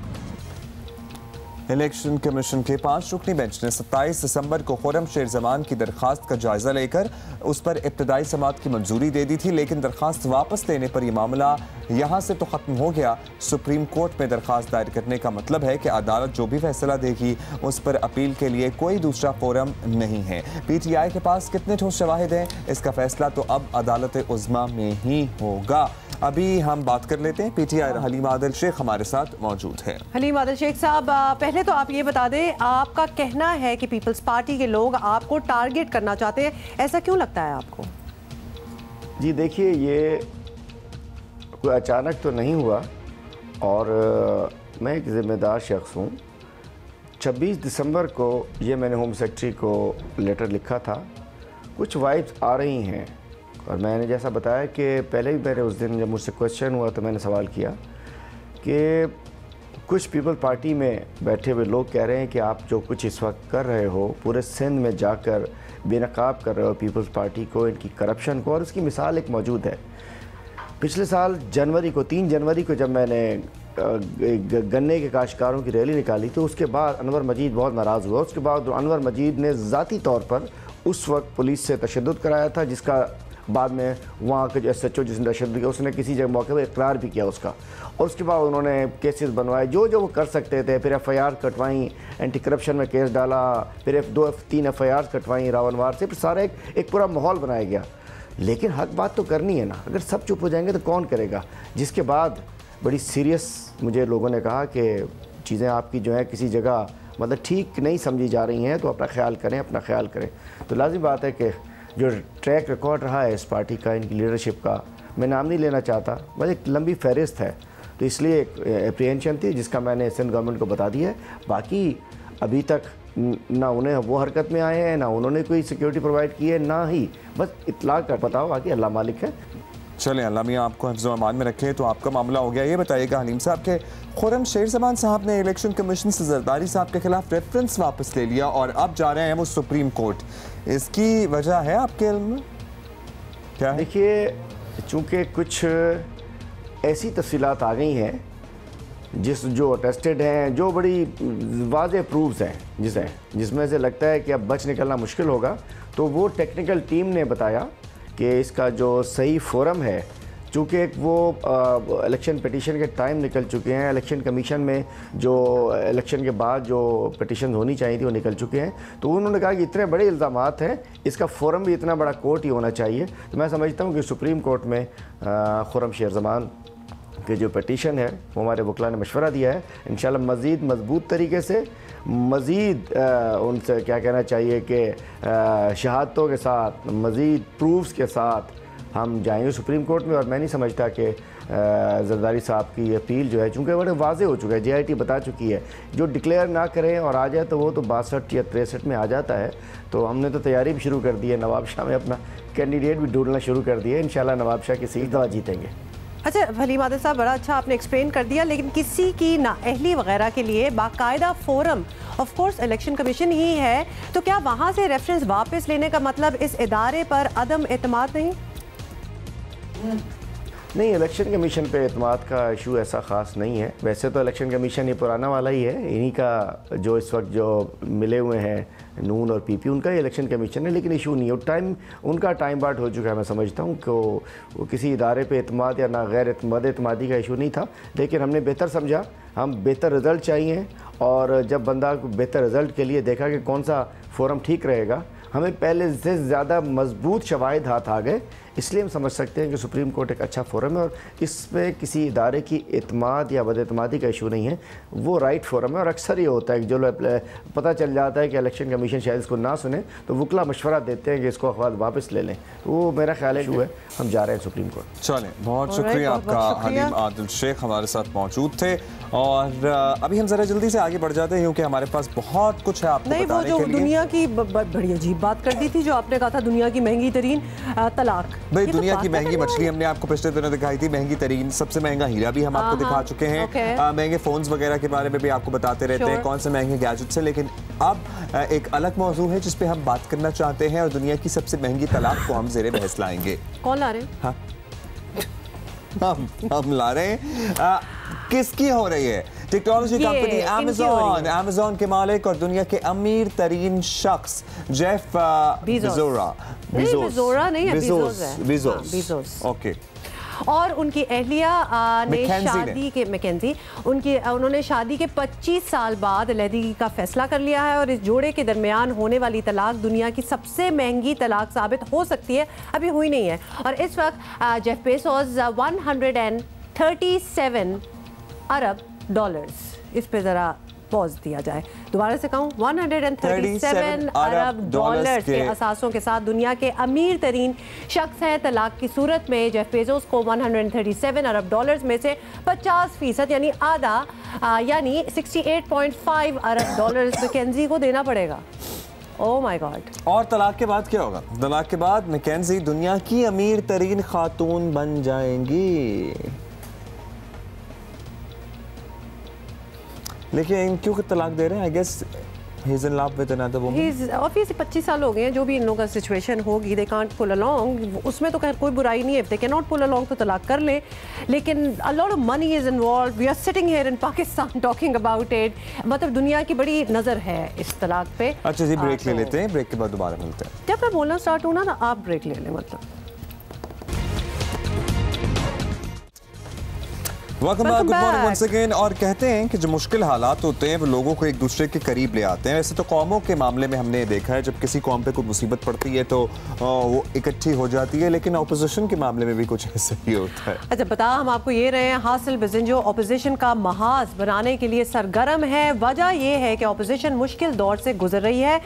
इलेक्शन कमीशन के 5 रुकनी बेंच ने 27 दिसंबर को खुर्रम शेर जमान की दरख्वास्त का जायजा लेकर उस पर इब्तदाई समाअत की मंजूरी दे दी थी, लेकिन दरख्वास्त वापस लेने पर यह मामला यहाँ से तो ख़त्म हो गया। सुप्रीम कोर्ट में दरख्वास्त दायर करने का मतलब है कि अदालत जो भी फैसला देगी उस पर अपील के लिए कोई दूसरा फोरम नहीं है। PTI के पास कितने ठोस शवाहिद हैं, इसका फैसला तो अब अदालत उज़्मा में ही होगा। अभी हम बात कर लेते हैं। PTI हलीमा आदिल शेख हमारे साथ मौजूद है। हलीमा आदिल शेख साहब, पहले तो आप ये बता दें, आपका कहना है कि पीपल्स पार्टी के लोग आपको टारगेट करना चाहते हैं, ऐसा क्यों लगता है आपको? जी देखिए, ये कोई अचानक तो नहीं हुआ और मैं एक ज़िम्मेदार शख्स हूँ। 26 दिसंबर को ये मैंने होम सेक्रेटरी को लेटर लिखा था। कुछ वाइब्स आ रही हैं और मैंने जैसा बताया कि पहले भी मैंने उस दिन जब मुझसे क्वेश्चन हुआ तो मैंने सवाल किया कि कुछ पीपल पार्टी में बैठे हुए लोग कह रहे हैं कि आप जो कुछ इस वक्त कर रहे हो, पूरे सिंध में जाकर बेनकाब कर रहे हो पीपल्स पार्टी को, इनकी करप्शन को, और उसकी मिसाल एक मौजूद है। पिछले साल जनवरी को 3 जनवरी को जब मैंने गन्ने के काश्तकारों की रैली निकाली तो उसके बाद अनवर मजीद बहुत नाराज़ हुआ। उसके बाद अनवर मजीद ने ज़ाती तौर पर उस वक्त पुलिस से तशद्दुद कराया था, जिसका बाद में वहाँ के जो SHO जिसने तशद्दुद किया उसने किसी जगह मौके पर इकरार भी किया उसका, और उसके बाद उन्होंने केसेस बनवाए जो वो कर सकते थे। फिर FIR कटवाई, एंटी करप्शन में केस डाला, फिर 2-3 FIR कटवाई रावणवार से, फिर सारा एक पूरा माहौल बनाया गया। लेकिन हक बात तो करनी है ना, अगर सब चुप हो जाएंगे तो कौन करेगा। जिसके बाद बड़ी सीरियस मुझे लोगों ने कहा कि चीज़ें आपकी जो है किसी जगह मतलब ठीक नहीं समझी जा रही हैं, तो अपना ख्याल करें, अपना ख्याल करें। तो लाजिम बात है कि जो ट्रैक रिकॉर्ड रहा है इस पार्टी का, इनकी लीडरशिप का, मैं नाम नहीं लेना चाहता, बस एक लंबी फहरिस्त है, तो इसलिए एक एप्रीहेंशन थी जिसका मैंने सिंध गवर्नमेंट को बता दिया है। बाकी अभी तक ना उन्हें वो हरकत में आए हैं, ना उन्होंने कोई सिक्योरिटी प्रोवाइड की है, ना ही बस इतला कर बताओ, बाकी अल्लाह मालिक है। चलें, अल्लाह मियां आपको हिफ्ज़ व अमान में रखे। तो आपका मामला हो गया। ये बताइएगा हलीम साहब के खुर्रम शेर ज़मान साहब ने इलेक्शन कमीशन से जरदारी साहब के खिलाफ रेफरेंस वापस ले लिया और अब जा रहे हैं वो सुप्रीम कोर्ट। इसकी वजह है आपके इल्म में क्या है? देखिए, चूँकि कुछ ऐसी तफसीलात आ गई हैं जो अटेस्टेड हैं, जो बड़ी वाज़ेह प्रूफ्स हैं, जिसमें से लगता है कि अब बच निकलना मुश्किल होगा, तो वो टेक्निकल टीम ने बताया कि इसका जो सही फोरम है, चूँकि वो इलेक्शन पिटीशन के टाइम निकल चुके हैं, इलेक्शन कमीशन में जो इलेक्शन के बाद जो पिटीशन होनी चाहिए थी वो निकल चुके हैं, तो उन्होंने कहा कि इतने बड़े इल्ज़ामात हैं, इसका फोरम भी इतना बड़ा कोर्ट ही होना चाहिए। तो मैं समझता हूँ कि सुप्रीम कोर्ट में खुर्रम शेर ज़मान के जो पिटीशन है वो हमारे वकला ने मशवरा दिया है, इंशाल्लाह मज़ीद मजबूत तरीके से, मज़ीद उनसे क्या कहना चाहिए कि शहादतों के साथ, मज़ीद प्रूफ्स के साथ हम जाएंगे सुप्रीम कोर्ट में। और मैं नहीं समझता कि जरदारी साहब की अपील जो है, चूँकि बड़े वाज़े हो चुका है, JIT बता चुकी है, जो डिक्लेयर ना करें और आ जाए तो वो तो 62 या 63 में आ जाता है। तो हमने तो तैयारी भी शुरू कर दी है, नवाब शाह में अपना कैंडिडेट भी ढूंढना शुरू कर दिया है। इंशाल्लाह नवाब शाह की सीट दवा जीतेंगे। अच्छा हलीम आदिल साहब, बड़ा अच्छा आपने एक्सप्लेन कर दिया, लेकिन किसी की नाअहली वगैरह के लिए बाकायदा forum of course election commission ही है, तो क्या वहाँ से रेफरेंस वापस लेने का मतलब इस इदारे पर अदम एतमाद नहीं? नहीं, इलेक्शन कमीशन पे एतमाद का इशू ऐसा ख़ास नहीं है। वैसे तो इलेक्शन कमीशन ये पुराना वाला ही है, इन्हीं का जो इस वक्त जो मिले हुए हैं नून और PP, उनका ही इलेक्शन कमीशन है, लेकिन इशू नहीं है। उनका टाइम बार्ड हो चुका है। मैं समझता हूँ कि वो किसी इदारे पे एतमाद या ना गैर एतमादी का इशू नहीं था, लेकिन हमने बेहतर समझा, हम बेहतर रिज़ल्ट चाहिए, और जब बंदा को बेहतर रिज़ल्ट के लिए देखा कि कौन सा फोरम ठीक रहेगा, हमें पहले से ज़्यादा मजबूत शवाहिद हाथ आ गए, इसलिए हम समझ सकते हैं कि सुप्रीम कोर्ट एक अच्छा फोरम है और इसमें किसी इदारे की एतमाद या बदएतमादी का इशू नहीं है, वो राइट फोरम है। और अक्सर ये होता है कि जो पता चल जाता है कि इलेक्शन कमीशन शायद इसको ना सुने, तो वकला मशवरा देते हैं कि इसको अखबार वापस ले लें, वो मेरा ख्याल है जो है हम जा रहे हैं सुप्रीम कोर्ट। चलें, बहुत शुक्रिया आपका हलीम आदिल शेख हमारे साथ मौजूद थे। और अभी हम ज़रा जल्दी से आगे बढ़ जाते हैं क्योंकि हमारे पास बहुत कुछ है आपको बताने के लिए। वो जो दुनिया की बड़ी अजीब बात कर दी थी, जो आपने कहा था दुनिया की महंगी तरीन तलाक। भाई दुनिया की महंगी मछली हमने आपको पिछले दिनों दिखाई थी, महंगी तरीन सबसे महंगा हीरा भी हम आपको दिखा चुके हैं, महंगे फोन्स वगैरह के बारे में भी आपको बताते रहते हैं, कौन से महंगे गैजेट्स हैं। लेकिन अब एक अलग मौजू है जिस पे हम बात करना चाहते हैं और दुनिया की सबसे महंगी तलाक को हम ज़ेरे बहस लाएंगे। कौन ला रहे हैं? हाँ हम ला रहे हैं। किसकी हो रही है? टेक्नोलॉजी कंपनी अमेज़न के मालिक और दुनिया के अमीर तरीन शख्स जेफ बेज़ोस ओके, और उनकी अहलिया ने शादी के उन्होंने शादी के 25 साल बाद अलहदगी का फैसला कर लिया है और इस जोड़े के दरमियान होने वाली तलाक दुनिया की सबसे महंगी तलाक साबित हो सकती है, अभी हुई नहीं है। और इस वक्त जेफ बेज़ोस 137 अरब डॉलर्स, इस पे ज़रा पॉज दिया जाए, दोबारा से कहूँ 137 अरब डॉलर्स के असासों के साथ दुनिया के अमीर तरीन शख्स हैं। तलाक की सूरत में जेफ बेज़ोस को 137 अरब डॉलर्स में से 50% यानी आधा, यानी 68.5 अरब डॉलर्स मैकेंजी को देना पड़ेगा। Oh my God. और तलाक के बाद क्या होगा? तलाक के बाद मैकेंजी दुनिया की अमीर तरीन खातून बन जाएंगी। लेकिन क्यों तलाक दे रहे हैं? I guess he is in love with another woman. He is obviously 25 साल हो गए हैं, जो भी इन लोगों का सिचुएशन होगी, दे कांट पुल अलोंग, उसमें तो खैर कोई बुराई नहीं है, if they can not pull along तो तलाक कर लें, लेकिन a lot of money is involve. We are sitting here in Pakistan talking about it, मतलब दुनिया की बड़ी नजर है इस तलाक पे। अच्छा जी, ब्रेक ले लेते हैं, ब्रेक के बाद दोबारा मिलते हैं। जब मैं बोलना स्टार्ट हूँ ना आप ब्रेक ले लें, मतलब। Welcome back, good morning once again. और कहते हैं कि जो मुश्किल हालात होते हैं वो लोगों को एक दूसरे के करीब ले आते हैं। वैसे तो कौमों के मामले में हमने देखा है जब किसी कौम पे कोई मुसीबत पड़ती है तो वो इकट्ठी हो जाती है, लेकिन ऑपोजिशन के मामले में भी कुछ ऐसा ही होता है। अच्छा बता, हम आपको ये रहे हैं, हासिल बिजंजो ऑपोजिशन का महाज बनाने के लिए सरगर्म है। वजह यह है कि ऑपोजिशन मुश्किल दौर से गुजर रही है।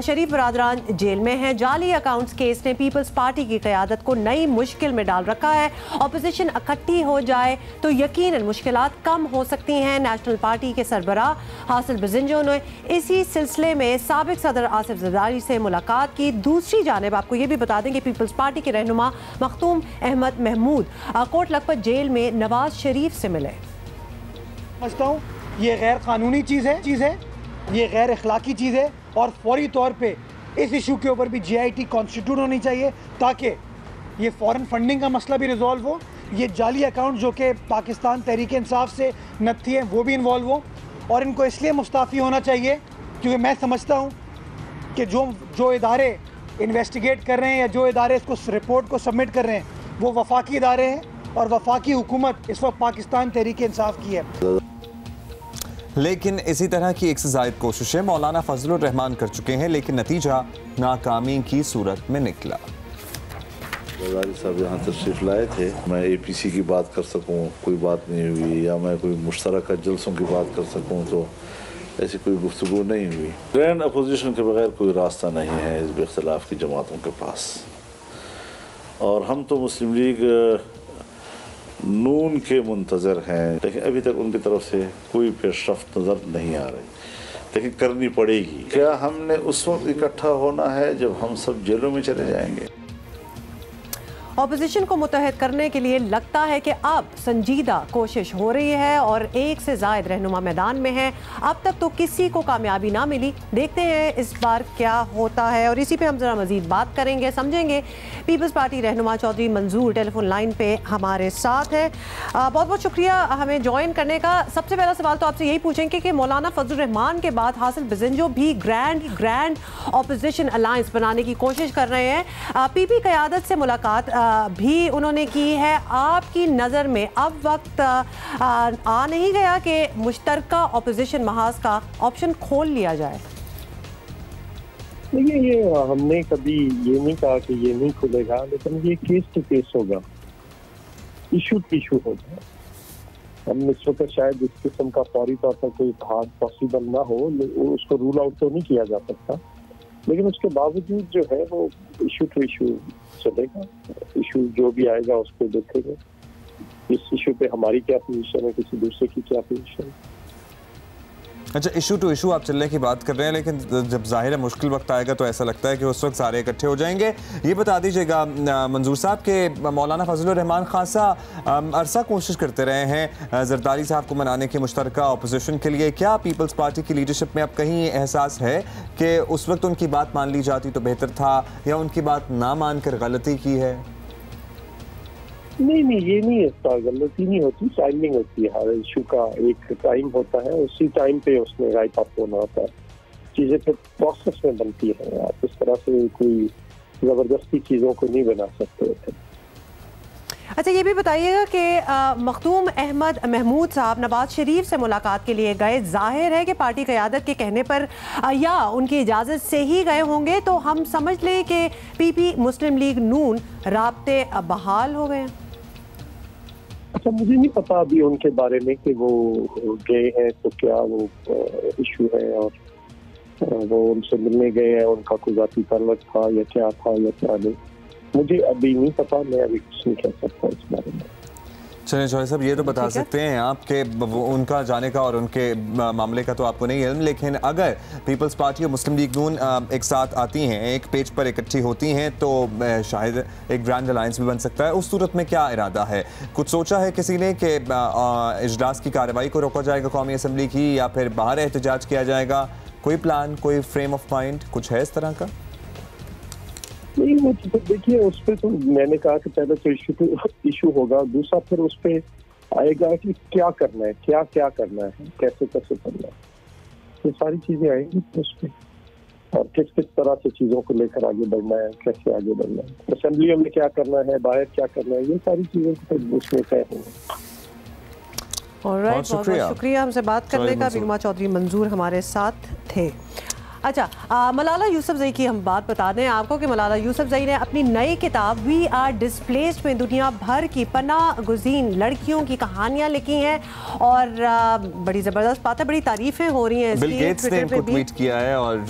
शरीफ बरादरान जेल में हैं। जाली अकाउंट्स केस ने पीपल्स पार्टी की क़यादत को नई मुश्किल में डाल रखा है। ऑपोजिशन इकट्ठी हो जाए तो यकीनन मुश्किलात कम हो सकती हैं। नेशनल पार्टी के सरबराह हासिल बजिंजो ने इसी सिलसिले में साबिक सदर आसिफ जरदारी से मुलाकात की। दूसरी जानिब आपको ये भी बता दें कि पीपल्स पार्टी के रहनुमा मखतूम अहमद महमूद कोट लखपत जेल में नवाज शरीफ से मिले। समझता हूँ ये गैर कानूनी चीज़ है, ये गैर अखलाकी चीज़ है और फौरी तौर पे इस इशू के ऊपर भी GIT कॉन्स्टिट्यूट होनी चाहिए ताकि ये फॉरेन फंडिंग का मसला भी रिजॉल्व हो, ये जाली अकाउंट जो कि पाकिस्तान तहरीक इंसाफ से नत्थी हैं वो भी इन्वॉल्व हो। और इनको इसलिए मुस्ताफ़ी होना चाहिए क्योंकि मैं समझता हूँ कि जो इदारे इन्वेस्टिगेट कर रहे हैं या जो इदारे इसको रिपोर्ट को सबमिट कर रहे हैं वो वफाकी इदारे हैं और वफाकी हुकूमत इस वक्त पाकिस्तान तहरीक इंसाफ की है। लेकिन इसी तरह की एक से ज़ायद कोशिशें मौलाना फजलुर रहमान कर चुके हैं, लेकिन नतीजा नाकामी की सूरत में निकला। जरदारी साहब यहाँ तशरीफ लाए थे, मैं APC की बात कर सकूँ कोई बात नहीं हुई, या मैं कोई मुश्तरका जलसों की बात कर सकूँ तो ऐसी कोई गुफ्तगू नहीं हुई। ग्रैंड अपोजिशन के बगैर कोई रास्ता नहीं है इस इख्तिलाफ की जमातों के पास। और हम तो मुस्लिम लीग नून के मुंतज़र हैं, लेकिन अभी तक उनकी तरफ से कोई पेशरफ्त नज़र नहीं आ रही, लेकिन करनी पड़ेगी। क्या हमने उस वक्त इकट्ठा होना है जब हम सब जेलों में चले जाएंगे? ऑपोजिशन को मुत्तहद करने के लिए लगता है कि अब संजीदा कोशिश हो रही है और एक से ज़ायद रहनुमा मैदान में है। अब तक तो किसी को कामयाबी ना मिली, देखते हैं इस बार क्या होता है। और इसी पे हम ज़रा मज़ीद बात करेंगे, समझेंगे। पीपल्स पार्टी रहनुमा चौधरी मंजूर टेलीफोन लाइन पे हमारे साथ है। बहुत बहुत शुक्रिया हमें ज्वाइन करने का। सबसे पहला सवाल तो आपसे यही पूछेंगे कि मौलाना फजलुर रहमान के बाद हासिल बजिंजो भी ग्रैंड ऑपोजिशन अलायंस बनाने की कोशिश कर रहे हैं। PP क़यादत से मुलाकात भी उन्होंने की है। आपकी नज़र में अब वक्त आ नहीं गया कि मुश्तरका ऑपोजिशन महाज का ऑप्शन खोल लिया जाए? देखिए, ये हमने कभी ये नहीं कहा कि ये नहीं खुलेगा, लेकिन ये केस टू केस होगा, इशू टू इशू होगा। हम इस वक्त शायद इस किस्म का फौरी तौर पर कोई इत्तेहाद पॉसिबल ना हो, उसको रूल आउट तो नहीं किया जा सकता, लेकिन उसके बावजूद जो है वो इशू टू इशू चलेगा। इशू जो भी आएगा उस पर देखेंगे इस इशू पे हमारी क्या पोजीशन है, किसी दूसरे की क्या पोजीशन है। अच्छा, इशू टू इशू आप चलने की बात कर रहे हैं, लेकिन जब ज़ाहिर है मुश्किल वक्त आएगा तो ऐसा लगता है कि उस वक्त सारे इकट्ठे हो जाएंगे। ये बता दीजिएगा मंजूर साहब के मौलाना फजलुर रहमान खासा अरसा कोशिश करते रहे हैं जरदारी साहब को मनाने की मुश्तरका अपोजिशन के लिए। क्या पीपल्स पार्टी की लीडरशिप में अब कहीं एहसास है कि उस वक्त उनकी बात मान ली जाती तो बेहतर था, या उनकी बात ना मानकर गलती की है? नहीं, ये नहीं है, गलती नहीं होती, टाइमिंग होती है। हर इशू का एक टाइम होता है, उसी टाइम पे उसमें राइट अप होना होता है। चीजें फिर प्रोसेस में बनती है, आप इस तरह से कोई जबरदस्ती चीजों को नहीं बना सकते थे। अच्छा, ये भी बताइएगा कि मखतूम अहमद महमूद साहब नवाज शरीफ से मुलाकात के लिए गए, जाहिर है कि पार्टी क़यादत के कहने पर या उनकी इजाज़त से ही गए होंगे, तो हम समझ लें कि PP मुस्लिम लीग नून राब्ते बहाल हो गए? अच्छा, मुझे नहीं पता अभी उनके बारे में कि वो गए हैं तो क्या वो इशू है, और वो उनसे मिलने गए हैं, उनका कोई जाती ताल्लुक था या क्या नहीं, मुझे अभी नहीं पता। मैं अभी कुछ नहीं कह सकता इस बारे में। चलिए जॉय साहब, ये तो बता सकते हैं आप कि उनका जाने का और उनके मामले का तो आपको नहीं इल्म, लेकिन अगर पीपल्स पार्टी और मुस्लिम लीग नून एक साथ आती हैं, एक पेज पर इकट्ठी होती हैं, तो शायद एक ग्रैंड अलायंस भी बन सकता है। उस सूरत में क्या इरादा है? कुछ सोचा है किसी ने कि इजलास की कार्रवाई को रोका जाएगा कौमी असम्बली की, या फिर बाहर एहतजाज किया जाएगा? कोई प्लान, कोई फ्रेम ऑफ माइंड कुछ है इस तरह का? नहीं, वो तो देखिए, उस पर तो मैंने कहा कि पहले तो इशू होगा, दूसरा फिर उस पर आएगा कि क्या करना है, क्या करना है, कैसे करना है, ये सारी चीजें आएंगी उस पर, और किस तरह से चीजों को लेकर आगे बढ़ना है, कैसे आगे बढ़ना है, असेंबलियों में क्या करना है, बाहर क्या करना है, ये सारी चीजें तो उसमें तय होंगी। बहुत शुक्रिया हमसे बात करने का। रहनुमा चौधरी मंजूर हमारे साथ थे। अच्छा, मलाला यूसुफजई की हम बात बता दें आपको कि मलाला यूसुफजई ने अपनी नई किताब वी आर डिस्प्लेस्ड में दुनिया भर की पनाह गुज़ीन लड़कियों की कहानियां लिखी हैं और बड़ी ज़बरदस्त बात है, बड़ी तारीफें हो रही हैं। बिल गेट्स ने इनको ट्वीट किया है और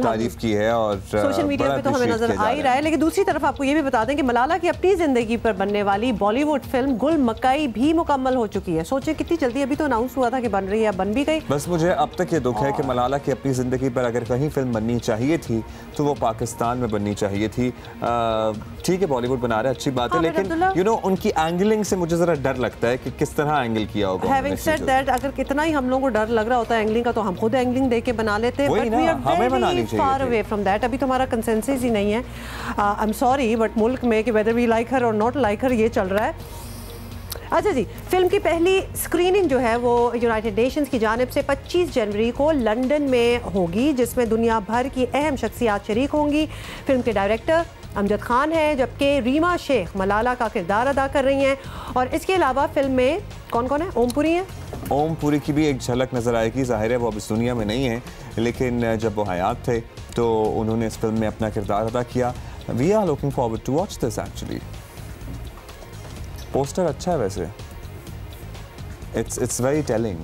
तारीफ की है और सोशल मीडिया पे तो हमें नजर आ ही रहा है। लेकिन दूसरी तरफ आपको ये भी बता दें कि मलाला की अपनी जिंदगी पर बनने वाली बॉलीवुड फिल्म गुल मकाई भी मुकम्मल हो चुकी है। सोचिए कितनी जल्दी, अभी तो अनाउंस हुआ था कि बन रही है, बन भी गई। बस मुझे अब तक ये दुख है कि मलाला की अपनी जिंदगी पर अगर कहीं फिल्म बननी चाहिए थी तो वो पाकिस्तान में बननी चाहिए थी। ठीक है, बॉलीवुड बना रहा है, अच्छी बात है, लेकिन यू नो उनकी एंगलिंग से मुझे जरा डर लगता है कि किस तरह एंगल किया होगा। हैविंग सेड दैट, अगर कितना ही हम लोगों को डर लग रहा होता है एंगलिंग का तो हम खुद एंगलिंग देके बना लेते हैं, but we are very far away from that. अभी तो हमारा कंसेंसस ही नहीं है। आई एम सॉरी बट मुल्क में कि वेदर वी लाइक हर और नॉट लाइक हर ये चल रहा है। अच्छा जी, फिल्म की पहली स्क्रीनिंग जो है वो यूनाइटेड नेशंस की जानिब से 25 जनवरी को लंदन में होगी, जिसमें दुनिया भर की अहम शख्सियात शरीक होंगी। फिल्म के डायरेक्टर अमजद खान है, जबकि रीमा शेख मलाला का किरदार अदा कर रही हैं। और इसके अलावा फिल्म में कौन कौन है? ओम पुरी है। ओम पुरी की भी एक झलक नजर आएगी। जाहिर है वो अब इस दुनिया में नहीं है, लेकिन जब वो हयात थे तो उन्होंने इस फिल्म में अपना किरदार अदा किया। We are looking forward to watch this. Actually poster अच्छा है वैसे, it's very telling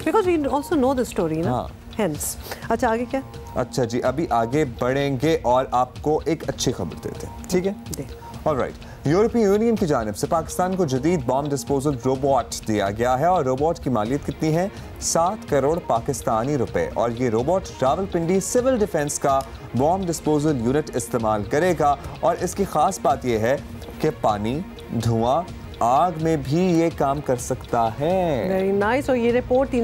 because we also know the story ना, hence। अच्छा आगे क्या? अच्छा जी, अभी आगे बढ़ेंगे और आपको एक अच्छी खबर देते हैं, ठीक है? ऑलराइट, यूरोपीय यूनियन की जानिब से पाकिस्तान को जदीद बॉम्ब डिस्पोजल रोबोट दिया गया है और रोबोट की मालियत कितनी है? 7 करोड़ पाकिस्तानी रुपए। और ये रोबोट रावलपिंडी सिविल डिफेंस का बॉम्ब डिस्पोजल यूनिट इस्तेमाल करेगा। और इसकी खास बात यह है कि पानी, धुआं, आग में भी ये काम कर सकता है। Very nice. और ये रिपोर्ट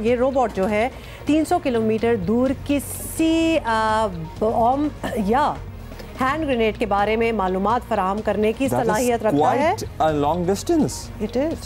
ये रोबोट जो है 300 किलोमीटर दूर किसी बॉम्ब या हैंड ग्रेनेड के बारे में मालूमात फराहम करने की सलाहियत रखता है। Long distance it is.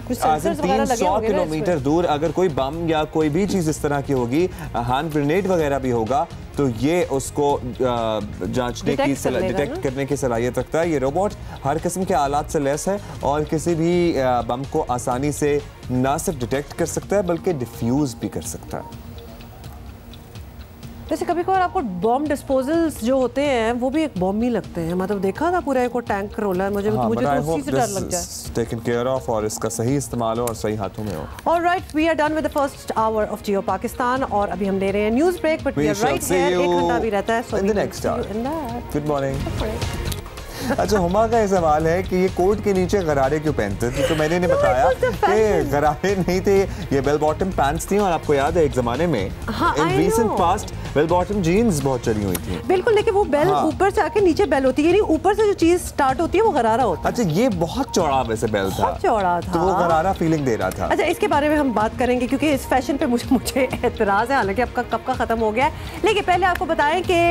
300 kilometre दूर अगर कोई बम या कोई भी चीज इस तरह की होगी, हैंड ग्रेनेड वगैरह भी होगा, तो ये उसको जांचने की डिटेक्ट करने की सलाहियत रखता है। ये रोबोट हर किस्म के आलात से लैस है और किसी भी बम को आसानी से ना सिर्फ डिटेक्ट कर सकता है बल्कि डिफ्यूज भी कर सकता है। वैसे कभी कभार आपको बॉम्ब डिस्पोजल्स जो होते हैं वो भी एक बॉम्ब ही लगते हैं। मतलब देखा था पूरा एक टैंक रोलर, मुझे तो उसी से डर लग जाए। टेकन केयर ऑफ और इसका सही इस्तेमाल हो और सही हाथों में हो। Alright, we are done with the first hour of Geo Pakistan और अभी हम ले रहे हैं news break, but we are right here. 1 घंटा भी रहता है, so in the next hour. Good morning. अच्छा, हुमा का ये सवाल है कि ये कोट के नीचे गरारे क्यों पहनते थे? तो मैंने बताया कि गरारे नहीं थे, ये बेल बॉटम पैंट्स थी। और आपको याद है एक जमाने में in recent past bell bottom jeans बहुत चली हुई थी। बिल्कुल, लेकिन वो बेल ऊपर से आके नीचे बेल होती है, यानी ऊपर से जो चीज स्टार्ट होती है वो गरारा होता है। अच्छा, ये बहुत चौड़ा वैसे बेल था, चौड़ा था, तो वो गरारा फीलिंग दे रहा था। अच्छा, इसके बारे में हम बात करेंगे क्योंकि इस फैशन पे मुझे एतराज है, हालांकि आपका कब का खत्म हो गया है। लेकिन पहले आपको बताएं कि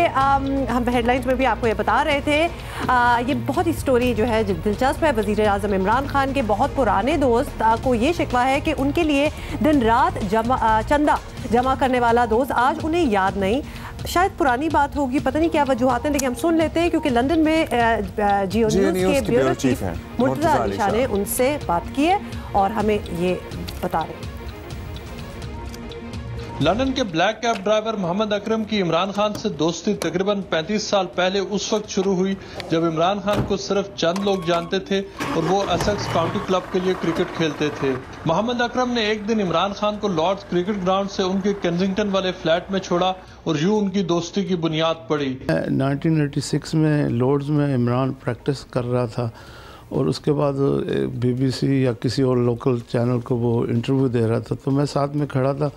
हम हेडलाइंस में भी आपको ये बता रहे थे, ये बहुत ही स्टोरी जो है दिलचस्प है। वजीर आज़म इमरान खान के बहुत पुराने दोस्त को ये शिकवा है कि उनके लिए दिन रात चंदा जमा करने वाला दोस्त आज उन्हें याद नहीं। शायद पुरानी बात होगी, पता नहीं क्या वजूहात हैं, लेकिन हम सुन लेते हैं क्योंकि लंदन में जियो न्यूज़ के ब्यूरो चीफ मुर्तज़ा अली शाह ने उनसे बात की है और हमें ये बता रहे हैं। लंदन के black cab driver Mohammad Akram की इमरान खान से दोस्ती तकरीबन 35 साल पहले उस वक्त शुरू हुई जब इमरान खान को सिर्फ चंद लोग जानते थे और वो एसेक्स काउंटी क्लब के लिए क्रिकेट खेलते थे। मोहम्मद अकरम ने एक दिन इमरान खान को लॉर्ड्स क्रिकेट ग्राउंड से उनके केंसिंगटन वाले फ्लैट में छोड़ा और यूं उनकी दोस्ती की बुनियाद पड़ी। 1986 में लॉर्ड्स में इमरान प्रैक्टिस कर रहा था और उसके बाद BBC या किसी और लोकल चैनल को वो इंटरव्यू दे रहा था, तो मैं साथ में खड़ा था।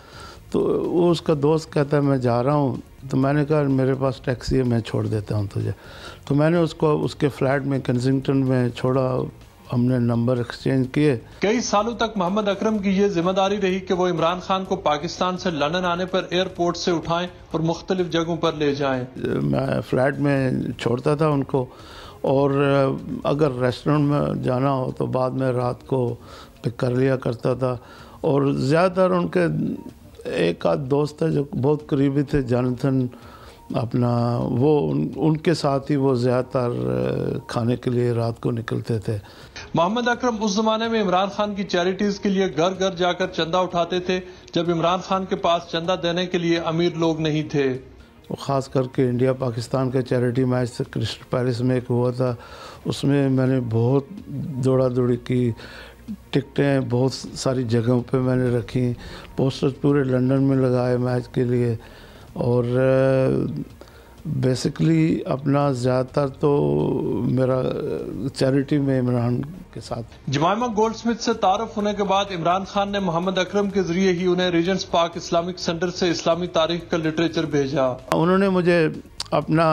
तो वो उसका दोस्त कहता है मैं जा रहा हूँ, तो मैंने कहा मेरे पास टैक्सी है, मैं छोड़ देता हूँ तुझे। तो मैंने उसको उसके फ्लैट में केंसिंगटन में छोड़ा, हमने नंबर एक्सचेंज किए। कई सालों तक मोहम्मद अकरम की ये जिम्मेदारी रही कि वो इमरान खान को पाकिस्तान से लंदन आने पर एयरपोर्ट से उठाएं और मुख्तलिफ जगहों पर ले जाएं। मैं फ्लैट में छोड़ता था उनको और अगर रेस्टोरेंट में जाना हो तो बाद में रात को पिक कर लिया करता था। और ज़्यादातर उनके एक आध दोस्त है जो बहुत करीबी थे, जॉनथन अपना वो उनके साथ ही वो ज़्यादातर खाने के लिए रात को निकलते थे। मोहम्मद अकरम उस जमाने में इमरान खान की चैरिटीज के लिए घर घर जाकर चंदा उठाते थे जब इमरान खान के पास चंदा देने के लिए अमीर लोग नहीं थे। ख़ास करके इंडिया पाकिस्तान का चैरिटी मैच क्रिस्टल पैलेस में एक हुआ था, उसमें मैंने बहुत दौड़ा दौड़ी की, टिकटें बहुत सारी जगहों पे मैंने रखी, पोस्टर्स पूरे लंदन में लगाए मैच के लिए, और बेसिकली अपना ज़्यादातर तो मेरा चैरिटी में इमरान के साथ। जमाइमा गोल्डस्मिथ से तारुफ होने के बाद इमरान खान ने मोहम्मद अकरम के जरिए ही उन्हें रीजेंट्स पार्क इस्लामिक सेंटर से इस्लामी तारीख का लिटरेचर भेजा। उन्होंने मुझे अपना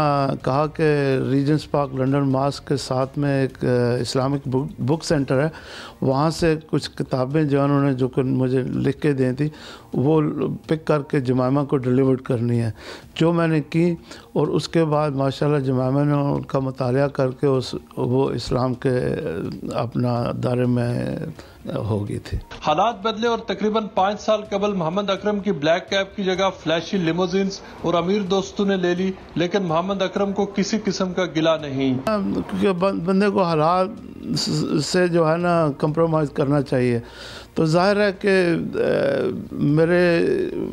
कहा कि रीजेंट्स पार्क लंदन मास्क के साथ में एक इस्लामिक बुक सेंटर है, वहाँ से कुछ किताबें जो उन्होंने जो मुझे लिख के दी थी वो पिक करके जमाइमा को डिलीवर करनी है, जो मैंने की। और उसके बाद माशाल्लाह जमाइमा ने उनका मुतालिया करके वो इस्लाम के अपना दायरे में हो गई थी। हालात बदले और तकरीबन 5 साल कबल मोहम्मद अकरम की ब्लैक कैब की जगह फ्लैशी लिमोजिन्स और अमीर दोस्तों ने ले ली, लेकिन मोहम्मद अकरम को किसी किस्म का गिला नहीं। क्योंकि बंदे को हालात से जो है ना कंप्रोमाइज़ करना चाहिए। तो जाहिर है कि मेरे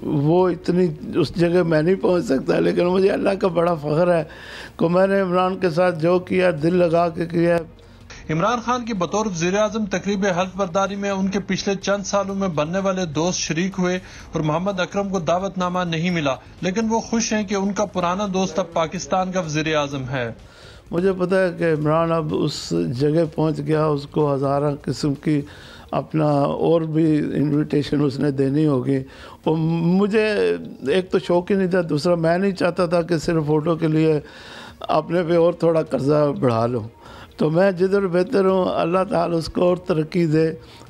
वो इतनी उस जगह मैं नहीं पहुंच सकता, लेकिन मुझे अल्लाह का बड़ा फ़ख्र है कि मैंने इमरान के साथ जो किया दिल लगा के किया। इमरान खान की बतौर वज़ीर-ए-आज़म तकरीब हल्फ बर्दारी में उनके पिछले चंद सालों में बनने वाले दोस्त शरीक हुए और मोहम्मद अकरम को दावतनामा नहीं मिला, लेकिन वो खुश हैं कि उनका पुराना दोस्त अब पाकिस्तान का वज़ीर-ए-आज़म है। मुझे पता है कि इमरान अब उस जगह पहुंच गया, उसको हज़ारा किस्म की अपना और भी इनविटेशन उसने देनी होगी। और मुझे एक तो शौक ही नहीं था, दूसरा मैं नहीं चाहता था कि सिर्फ फ़ोटो के लिए अपने पे और थोड़ा कर्जा बढ़ा लूँ। तो मैं जिधर बेहतर हूँ अल्लाह ताला उसको और तरक्की दे,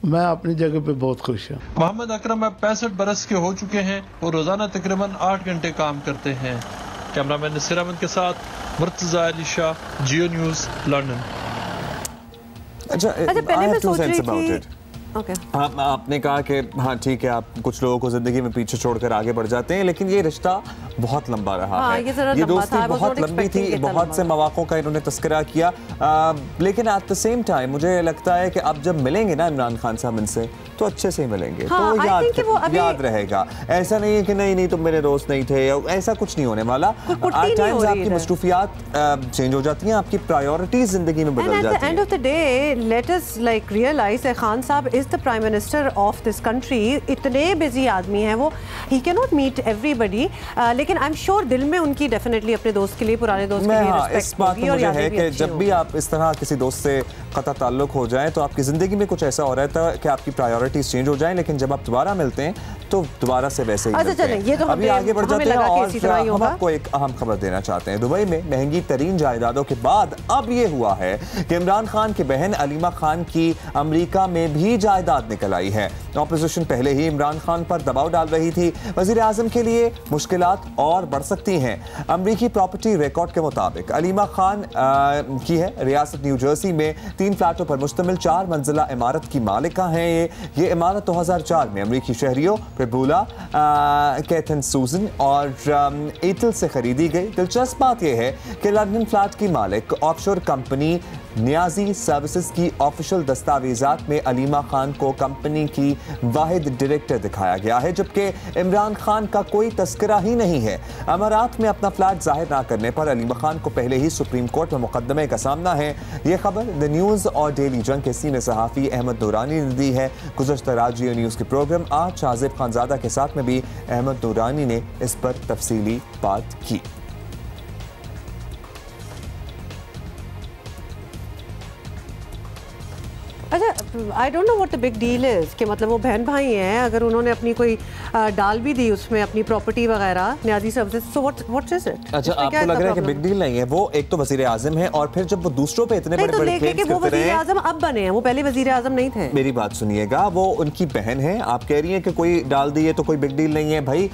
मैं अपनी जगह पे बहुत खुश हूँ। मोहम्मद अकरम अब 65 बरस के हो चुके हैं और रोज़ाना तकरीबन 8 घंटे काम करते हैं। कैमरामैन नसीर अहमद के साथ मुर्तज़ा अली शाह, जियो न्यूज़, लंदन। अच्छा, पहले मैं सोच रही थी आपने कहा कि हाँ ठीक है, आप कुछ लोगों को जिंदगी में पीछे छोड़कर आगे बढ़ जाते हैं, लेकिन ये रिश्ता बहुत लंबा रहा है, ये दोस्ती बहुत लंबी थी, बहुत से मौक़ों का इन्होंने तस्करा किया। लेकिन एट द सेम टाइम मुझे लगता है कि अब जब मिलेंगे ना इमरान खान साहब इनसे तो अच्छे से ही मिलेंगे, तो याद रहेगा। ऐसा नहीं है कि नहीं तुम मेरे दोस्त नहीं थे, ऐसा कुछ नहीं होने वाला। एट टाइम्स आपकी मसरूफियात चेंज हो जाती हैं, आपकी प्रायोरिटीज जिंदगी में बदल जाती हैं। End of the day let us like realize Khan sahab is the prime minister of this country. इतने बिजी आदमी हैं वो, he can not meet everybody, लेकिन आई एम श्योर दिल में उनकी डेफिनेटली अपने दोस्त के लिए, पुराने दोस्त के लिए रिस्पेक्ट इस बात मुझे है कि जब भी आप इस तरह किसी दोस्त से कता ताल्लुक हो जाए तो आपकी जिंदगी में कुछ ऐसा हो रहा था कि आपकी प्रायोरिटीज चेंज हो जाए, लेकिन जब आप दोबारा मिलते हैं तो दोबारा से वैसे ही मिलते हैं। ये तो अभी आगे बढ़ जाते हैं और हम आपको एक अहम खबर देना चाहते हैं। दुबई में महंगी तरीन जायदादों के बाद अब ये हुआ है कि इमरान खान की बहन अलीमा खान की अमेरिका में भी जायदाद निकल आई है। ऑपोजिशन पहले ही इमरान खान पर दबाव डाल रही थी, वजीर आजम के लिए मुश्किलात और बढ़ सकती हैं। अमरीकी प्रॉपर्टी रिकॉर्ड के मुताबिक अलीमा खान की है रियासत न्यू जर्सी में 3 फ्लैटों पर मुश्तमिल 4 मंजिला इमारत की मालिका हैं। ये इमारत 2004 में अमरीकी शहरियों प्रबुला, कैथन सूजन और एटल से खरीदी गई। दिलचस्प बात यह है कि लंदन फ्लैट की मालिक ऑफशोर कंपनी नियाजी सर्विसेज की ऑफिशियल दस्तावेजात में अलीमा खान को कंपनी की वाहिद डायरेक्टर दिखाया गया है, जबकि इमरान खान का कोई तस्करा ही नहीं है। अमारात में अपना फ्लैट जाहिर ना करने पर अलीमा खान को पहले ही सुप्रीम कोर्ट में मुकदमे का सामना है। यह खबर द न्यूज़ और डेली जंग के सीनियर सहाफ़ी अहमद नूरानी ने दी है। गुज़श्ता रात जियो न्यूज़ के प्रोग्राम आज शाज़िब खानज़ादा के साथ में भी अहमद नूरानी ने इस पर तफसीली बात की। अच्छा, I don't know what the big deal is कि मतलब वो बहन भाई हैं, अगर उन्होंने अपनी कोई डाल भी दी उसमें अपनी प्रॉपर्टी वगैरह Niazi services, so what is it? अच्छा, आपको लग रहा है कि बिग डील नहीं है? वो एक तो वजीर आजम है और फिर जब वो दूसरों पे इतने बड़े बड़े क्लेम्स करते रहे। वो वजीर आजम अब बने हैं, वो पहले वजीर आजम नहीं थे। मेरी बात सुनिएगा, वो उनकी बहन है, आप कह रही हैं कि कोई डाल दी है तो कोई बिग डील नहीं है। भाई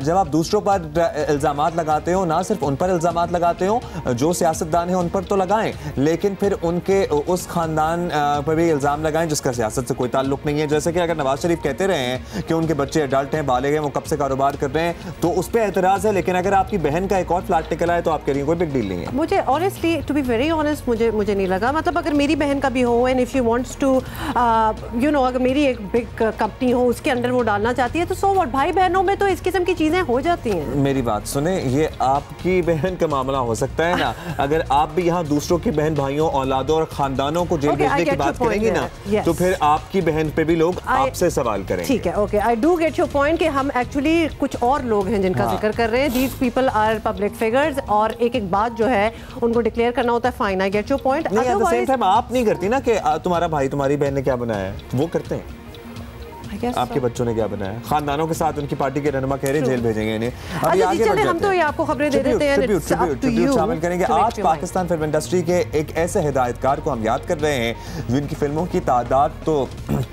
जब आप दूसरों पर इल्जामात लगाते हो, ना सिर्फ उन पर इल्जामात लगाते हो, जो सियासतदान है उन पर तो लगाएं, लेकिन फिर उनके उस खानदान पर भी इल्जाम लगाएं जिसका सियासत से कोई ताल्लुक नहीं है। जैसे कि अगर नवाज शरीफ कहते रहे हैं कि उनके बच्चे अडल्ट हैं, बालिग हैं, वो कब से कारोबार कर रहे हैं, तो उस पर एतराज़ है, लेकिन अगर आपकी बहन का एक और फ्लैट निकला है तो आपके लिए कोई बिग डील नहीं है। मुझे honestly to be very honest मुझे नहीं लगा, मतलब अगर मेरी बहन का भी हो and if she wants to you know, अगर मेरी एक बिग कंपनी हो उसके अंदर वो डालना चाहती है तो सो व्हाट, भाई बहनों में तो इस किस्म की चीजें हो जाती हैं। मेरी बात सुने, ये आपकी बहन का मामला हो सकता है ना, अगर आप भी यहाँ दूसरों की बहन भाइयों, औलादों और खानदानों को जेल भेजने की बात करेंगी ना, तो फिर आपकी बहन पे भी लोग आपसे सवाल करेंगे। ठीक है, okay, I do get your point कि हम एक्चुअली कुछ और लोग हैं जिनका जिक्र कर रहे हैं, these people are public figures, और एक एक बात जो है उनको डिक्लेयर करना होता है। Fine, I get your point. नहीं, एट द सेम टाइम आप नहीं करती ना कि तुम्हारा भाई तुम्हारी बहन ने क्या बनाया है, वो करते हैं। आपके बच्चों ने क्या बनाया, खानदानों के साथ उनकी पार्टी के रहनुमा कह रहे जेल भेजेंगे इन्हें। अभी आगे बढ़ जाते हैं, हम तो ये आपको खबरें दे देते हैं, ट्रिब्यूट शामिल करेंगे। आज पाकिस्तान फिल्म इंडस्ट्री के एक ऐसे हिदायतकार को हम याद कर रहे हैं जिनकी फिल्मों की तादाद तो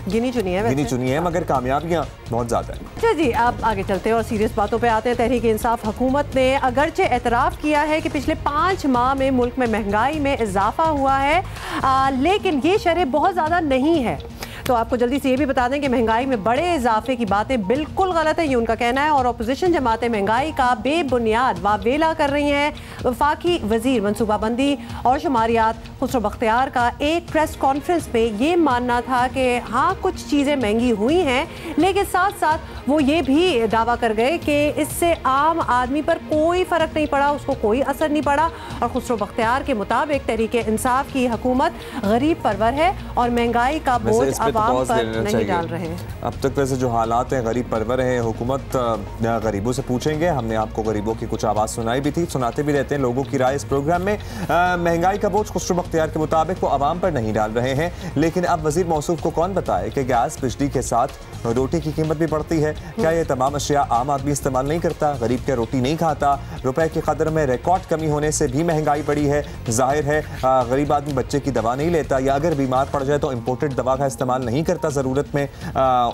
गिनी चुनी है मगर कामयाबियां बहुत ज्यादा है। अच्छा जी, आप आगे चलते हैं और सीरियस बातों पे आते हैं। तहरीक इंसाफ हुकूमत ने अगरचे एतराफ़ किया है कि पिछले 5 माह में मुल्क में महंगाई में इजाफा हुआ है, लेकिन ये शरह बहुत ज़्यादा नहीं है। तो आपको जल्दी से ये भी बता दें कि महंगाई में बड़े इजाफे की बातें बिल्कुल गलत है, ये उनका कहना है, और अपोजिशन जमातें महंगाई का बेबुनियाद वावेला कर रही हैं। वफाकी वजीर मनसूबाबंदी और शुमारियात खुसरो बख्तियार का एक प्रेस कॉन्फ्रेंस में ये मानना था कि हाँ कुछ चीज़ें महंगी हुई हैं, लेकिन साथ साथ वो ये भी दावा कर गए कि इससे आम आदमी पर कोई फ़र्क नहीं पड़ा, उसको कोई असर नहीं पड़ा। और खुसरो बख्तियार के मुताबिक तहरीक इंसाफ की हुकूमत गरीब परवर है और महंगाई का बोझ नहीं डाल रहे हैं। अब तक वैसे जो हालात हैं गरीब परवर है, हुकूमत गरीबों से पूछेंगे। हमने आपको गरीबों की कुछ आवाज़ सुनाई भी थी, सुनाते भी रहते हैं लोगों की राय इस प्रोग्राम में। महंगाई का बोझ खुसरो बख्तियार के मुताबिक वो आवाम पर नहीं डाल रहे हैं, लेकिन अब वजीर मौसूफ को कौन बताए कि गैस बिजली के साथ रोटी की कीमत भी बढ़ती है। क्या ये तमाम अशिया आम आदमी इस्तेमाल नहीं करता, गरीब क्या रोटी नहीं खाता? रुपए की कदर में रिकॉर्ड कमी होने से भी महंगाई बढ़ी है। जाहिर है गरीब आदमी बच्चे की दवा नहीं लेता, या अगर बीमार पड़ जाए तो इम्पोर्टेड दवा का इस्तेमाल नहीं करता ज़रूरत में,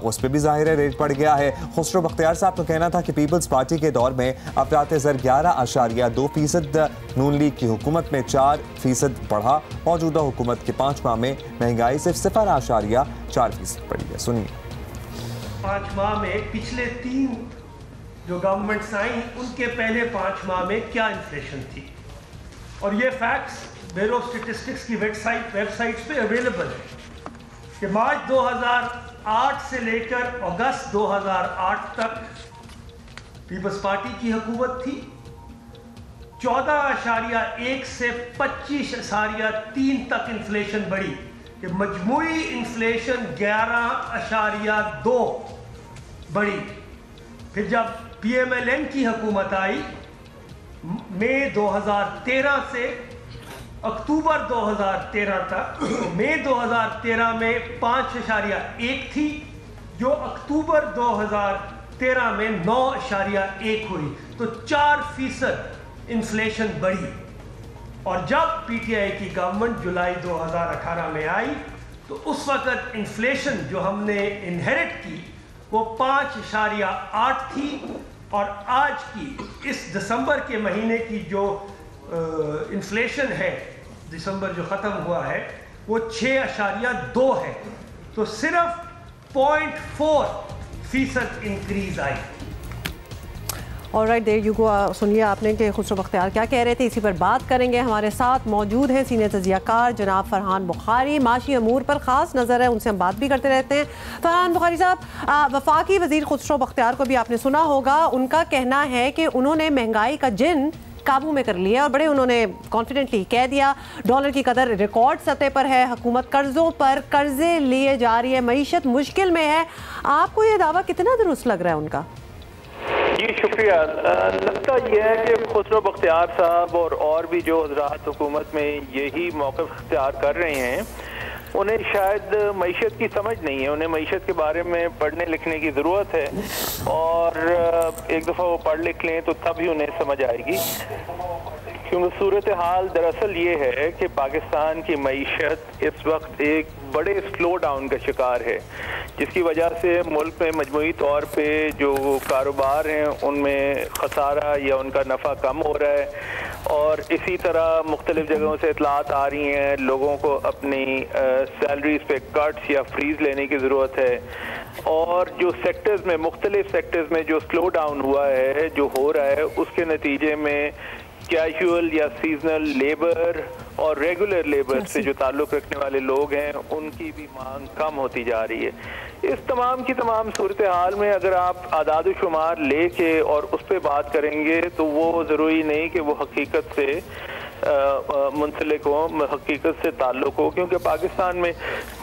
उस पर भी जाहिर है रेट बढ़ गया है। खुसरो बख्तियार साहब का कहना था कि पीपल्स पार्टी के दौर में अफरात ज़र 11.2% नून लीग की हुकूमत में 4% बढ़ा। मौजूदा हुकूमत के 5 माह में महंगाई सिर्फ 0.4% बढ़ी है। सुनिए। 5 माह में पिछले 3 जो गवर्नमेंट्स आई उनके पहले 5 माह में क्या इन्फ्लेशन थी, और ये फैक्ट्स ब्यूरो स्टैटिस्टिक्स की वेबसाइट्स पे अवेलेबल है कि मार्च 2008 से लेकर अगस्त 2008 तक पीपल्स पार्टी की हुकूमत थी। 14.1 से 25.3 तक इन्फ्लेशन बढ़ी, कि मजमूई इन्फ्लेशन 11.2 बढ़ी। फिर जब PMLN की हुकूमत आई मई 2013 से अक्टूबर 2013 तक, तो मई 2013 में 5.1 थी, जो अक्टूबर 2013 में 9.1 हुई, तो 4% इन्फ्लेशन बढ़ी। और जब PTI की गवर्नमेंट जुलाई 2018 में आई तो उस वक्त इन्फ्लेशन जो हमने इनहेरिट की वो 5.8 थी, और आज की इस दिसंबर के महीने की जो इन्फ्लेशन है, दिसंबर जो ख़त्म हुआ है, वो 6.2 है। तो सिर्फ 0.4% इंक्रीज आई। Alright, there you go. सुनिए आपने कि खुसरो बख्तियार क्या कह रहे थे, इसी पर बात करेंगे। हमारे साथ मौजूद हैं सीनियर तजियाकार जनाब फरहान बुखारी, माशी अमूर पर ख़ास नज़र है, उनसे हम बात भी करते रहते हैं। फरहान बुखारी साहब, वफाकी वज़ीर खुसरो बख्तियार को भी आपने सुना होगा, उनका कहना है कि उन्होंने महंगाई का जिन काबू में कर लिया, और बड़े उन्होंने कॉन्फिडेंटली कह दिया डॉलर की कदर रिकॉर्ड सतह पर है, हुकूमत कर्जों पर कर्जे लिए जा रही है, मईशत मुश्किल में है। आपको ये दावा कितना दुरुस्त लग रहा है उनका? जी शुक्रिया। लगता यह है कि खुसरो बख्तियार साहब और भी जो हज़रात हुकूमत में यही मौक़िफ़ इख्तियार कर रहे हैं, उन्हें शायद मईशत की समझ नहीं है, उन्हें मईशत के बारे में पढ़ने लिखने की ज़रूरत है, और एक दफ़ा वो पढ़ लिख लें तो तब ही उन्हें समझ आएगी। क्योंकि सूरत हाल दरअसल ये है कि पाकिस्तान की मईशत इस वक्त एक बड़े स्लो डाउन का शिकार है, जिसकी वजह से मुल्क में मजमूई तौर पे जो कारोबार हैं उनमें खसारा या उनका नफ़ा कम हो रहा है। और इसी तरह मुख्तलिफ जगहों से इतलात आ रही हैं लोगों को अपनी सैलरीज पे कट्स या फ्रीज लेने की ज़रूरत है। और जो सेक्टर्स में मुख्तलिफ सेक्टर्स में जो स्लो डाउन हुआ है, जो हो रहा है, उसके नतीजे में कैजुअल या सीजनल लेबर और रेगुलर लेबर से जो ताल्लुक़ रखने वाले लोग हैं उनकी भी मांग कम होती जा रही है। इस तमाम की तमाम सूरत हाल में अगर आप आदाद शुमार लेके और उस पर बात करेंगे तो वो ज़रूरी नहीं कि वो हकीकत से मुंसलिक हो, हकीकत से ताल्लुक़ हो, क्योंकि पाकिस्तान में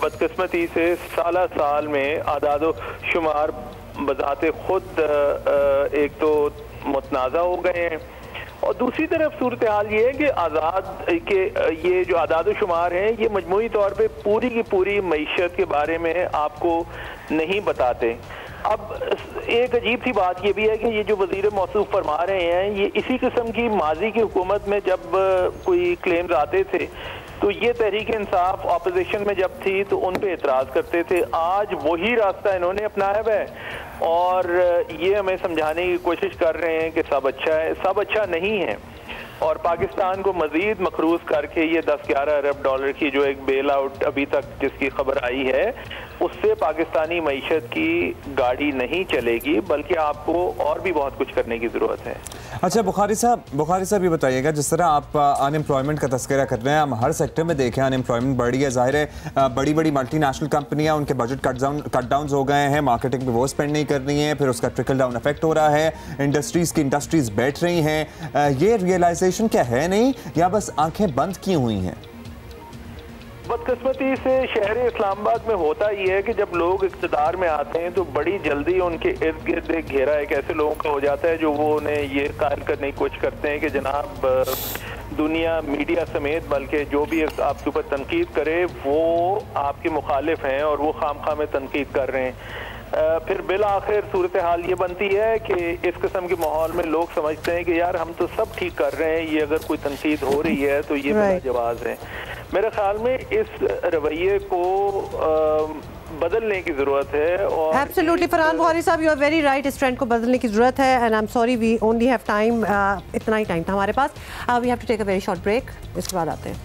बदकिस्मती से साल में आदाद शुमार बजाते खुद एक तो मुतनाज़ा हो गए हैं और दूसरी तरफ सूरत हाल ये है कि आज़ाद के ये जो आदाद शुमार हैं ये मजमूई तौर पे पूरी की पूरी मईशत के बारे में आपको नहीं बताते। अब एक अजीब सी बात ये भी है कि ये जो वज़ीर मौसूफ फरमा रहे हैं ये इसी किस्म की माजी की हुकूमत में जब कोई क्लेम्स आते थे तो ये तहरीक इंसाफ अपोजिशन में जब थी तो उन पे एतराज़ करते थे। आज वही रास्ता इन्होंने अपनाया है और ये हमें समझाने की कोशिश कर रहे हैं कि सब अच्छा है। सब अच्छा नहीं है और पाकिस्तान को मजीद मखरूज करके ये 10-11 अरब डॉलर की जो एक बेल आउट अभी तक जिसकी खबर आई है उससे पाकिस्तानी मईशत की गाड़ी नहीं चलेगी, बल्कि आपको और भी बहुत कुछ करने की ज़रूरत है। अच्छा बुखारी साहब ये बताइएगा, जिस तरह आप अनएम्प्लॉयमेंट का तस्करा कर रहे हैं, हम हर सेक्टर में देखें अनएम्प्लॉयमेंट बढ़ रही है। जाहिर है बड़ी बड़ी मल्टीनेशनल कंपनियां उनके बजट कट डाउन हो गए हैं, मार्केटिंग पे वो स्पेंड नहीं कर रही हैं, फिर उसका ट्रिकल डाउन इफेक्ट हो रहा है, इंडस्ट्रीज बैठ रही हैं। ये रियलाइजेशन क्या है नहीं या बस आंखें बंद की हुई हैं? बदकिस्मती से शहर इस्लामाबाद में होता ही है कि जब लोग इक़्तिदार में आते हैं तो बड़ी जल्दी उनके इर्द गिर्द एक घेरा एक ऐसे लोगों का हो जाता है जो वो उन्हें ये कायल करने की कोशिश करते हैं कि जनाब दुनिया मीडिया समेत बल्कि जो भी आपके ऊपर तनकीद करे वो आपके मुखालिफ हैं और वो खामखा में तनकीद कर रहे हैं। फिर बिल आखिर सूरत हाल ये बनती है कि इस किस्म के माहौल में लोग समझते हैं कि यार हम तो सब ठीक कर रहे हैं, ये अगर कोई तनकीद हो रही है तो ये बड़ा जवाब है। मेरे ख्याल में इस रवैये को बदलने की जरूरत है। और absolutely Farhan Bukhari sahab, you are very right, इस ट्रेंड को बदलने की जरूरत है and I am sorry we only have time, इतना ही टाइम था हमारे पास। We have to take a very short break, इसके बाद आते हैं।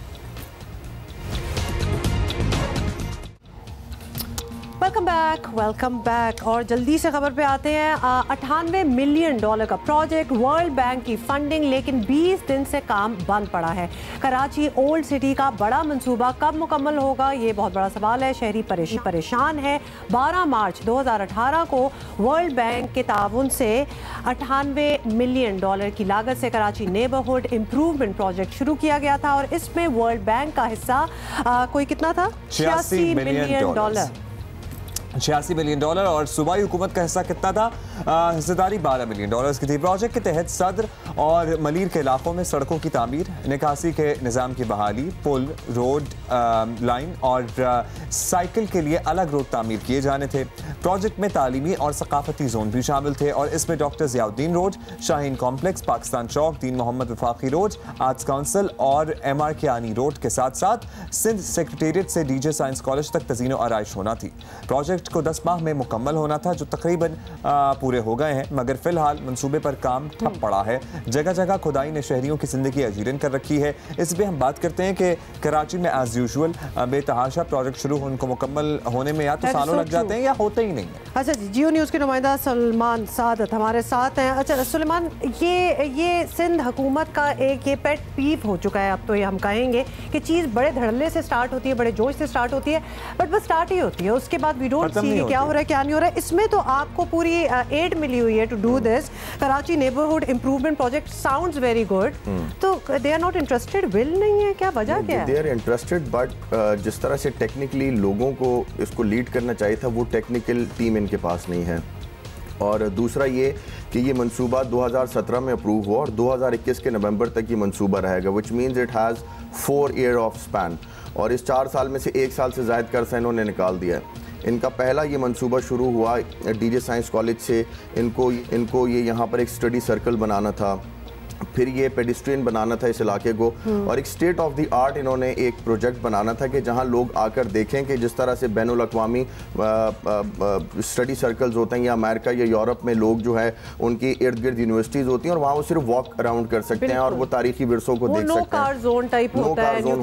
वेलकम बैक और जल्दी से खबर पे आते हैं। 98 मिलियन डॉलर का प्रोजेक्ट, वर्ल्ड बैंक की फंडिंग, लेकिन 20 दिन से काम बंद पड़ा है। कराची ओल्ड सिटी का बड़ा मंसूबा कब मुकम्मल होगा, ये बहुत बड़ा सवाल है। शहरी परेशान है। 12 मार्च 2018 को वर्ल्ड बैंक के ताउन से 98 मिलियन डॉलर की लागत से कराची नेबरहुड इम्प्रूवमेंट प्रोजेक्ट शुरू किया गया था और इसमें वर्ल्ड बैंक का हिस्सा कोई कितना था? 86 मिलियन डॉलर। 86 मिलियन डॉलर और सूबाई हुकूमत का हिस्सा कितना था? हिस्सेदारी 12 मिलियन डॉलर की थी। प्रोजेक्ट के तहत सदर और मलीर के इलाकों में सड़कों की तामीर, निकासी के निज़ाम की बहाली, पुल, रोड लाइन और साइकिल के लिए अलग रोड तामीर किए जाने थे। प्रोजेक्ट में तालीमी और सकाफती जोन भी शामिल थे और इसमें doctor Ziauddin road, Shaheen complex, Pakistan Chowk, Deen Mohammad Wafaqi road, arts council और MR कियानी रोड के साथ साथ सिंध सेक्रेटेरिएट से DJ साइंस कॉलेज तक तज़ीनो आराइश होना थी। प्रोजेक्ट को 10 माह में मुकम्मल होना था, जो तकरीबन पूरे हो गए हैं, मगर फिलहाल मंसूबे पर काम ठप पड़ा है। जगह जगह खुदाई ने शहरियों की जिंदगी अजीरन कर रखी है। इस पर हम बात करते हैं कि कराची में एज यूजुअल बेतहाशा प्रोजेक्ट शुरू उनको मुकम्मल होने में या तो सालों लग जाते हैं या होते ही नहीं है। अच्छा जी, जियो न्यूज़ के नुमाइंदा सलमान सादत हमारे साथ हैं। अच्छा सुलेमान, ये सिंध हुकूमत का एक ये पेट पीव हो चुका है, अब तो ये हम कहेंगे कि चीज़ बड़े धड़ल्ले से स्टार्ट होती है, बड़े जोश से स्टार्ट होती है, बट बस स्टार्ट ही होती है, उसके बाद वी डोंट सी क्या हो रहा है क्या नहीं हो रहा है। इसमें तो आपको पूरी एड मिली हुई है to do this. Karachi neighbourhood improvement project sounds very good, तो they are not interested, will नहीं है क्या, वजह क्या है? दे आर इंटरेस्टेड बट जिस तरह से टेक्निकली लोगों को इसको लीड करना चाहिए था वो टेक्निकल टीम इनके पास नहीं है। और दूसरा ये कि ये मंसूबा 2017 में अप्रूव हुआ और 2021 के नवंबर तक ये मंसूबा रहेगा, which means it has 4 year of span और इस 4 साल में से 1 साल से ज़ायद का अरसा इन्होंने निकाल दिया है। इनका पहला ये मंसूबा शुरू हुआ DJ साइंस कॉलेज से, इनको ये यहाँ पर एक स्टडी सर्कल बनाना था फिर ये पेडिस्ट्रियन बनाना था इस इलाके को, और एक स्टेट ऑफ द आर्ट इन्होंने एक प्रोजेक्ट बनाना था कि जहां लोग आकर देखें कि जिस तरह से बैनुल अक़वामी स्टडी सर्कल्स होते हैं या अमेरिका या यूरोप में लोग जो है उनकी इर्द गिर्द यूनिवर्सिटीज़ होती हैं और वहाँ वो सिर्फ वॉक अराउंड कर सकते हैं और वो तारीखी विरसों को देख सकते हैं। नो कार जोन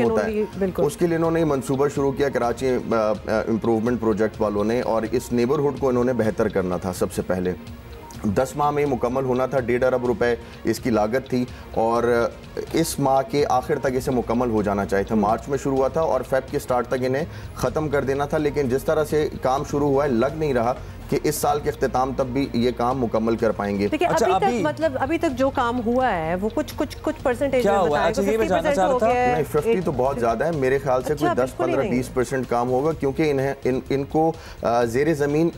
होता है। उसके लिए इन्होंने मनसूबा शुरू किया कराची इम्प्रूवमेंट प्रोजेक्ट वालों ने, और इस नेबरहुड को इन्होंने बेहतर करना था। सबसे पहले 10 माह में मुकम्मल होना था, 1.5 अरब रुपए इसकी लागत थी, और इस माह के आखिर तक इसे मुकम्मल हो जाना चाहिए था। मार्च में शुरू हुआ था और फेब के स्टार्ट तक इन्हें ख़त्म कर देना था, लेकिन जिस तरह से काम शुरू हुआ है लग नहीं रहा कि इस साल के अख्तिताम तक भी ये काम मुकम्मल कर पाएंगे। अच्छा, अभी तक जो काम हुआ है वो कुछ परसेंटेज क्या हुआ? अच्छा, ये मैं जानना चाह रहा था। नहीं, 50 तो बहुत ज़्यादा है, मेरे ख्याल से कोई 10-15-20% काम होगा, क्योंकि इनको ज़ेरे ज़मीन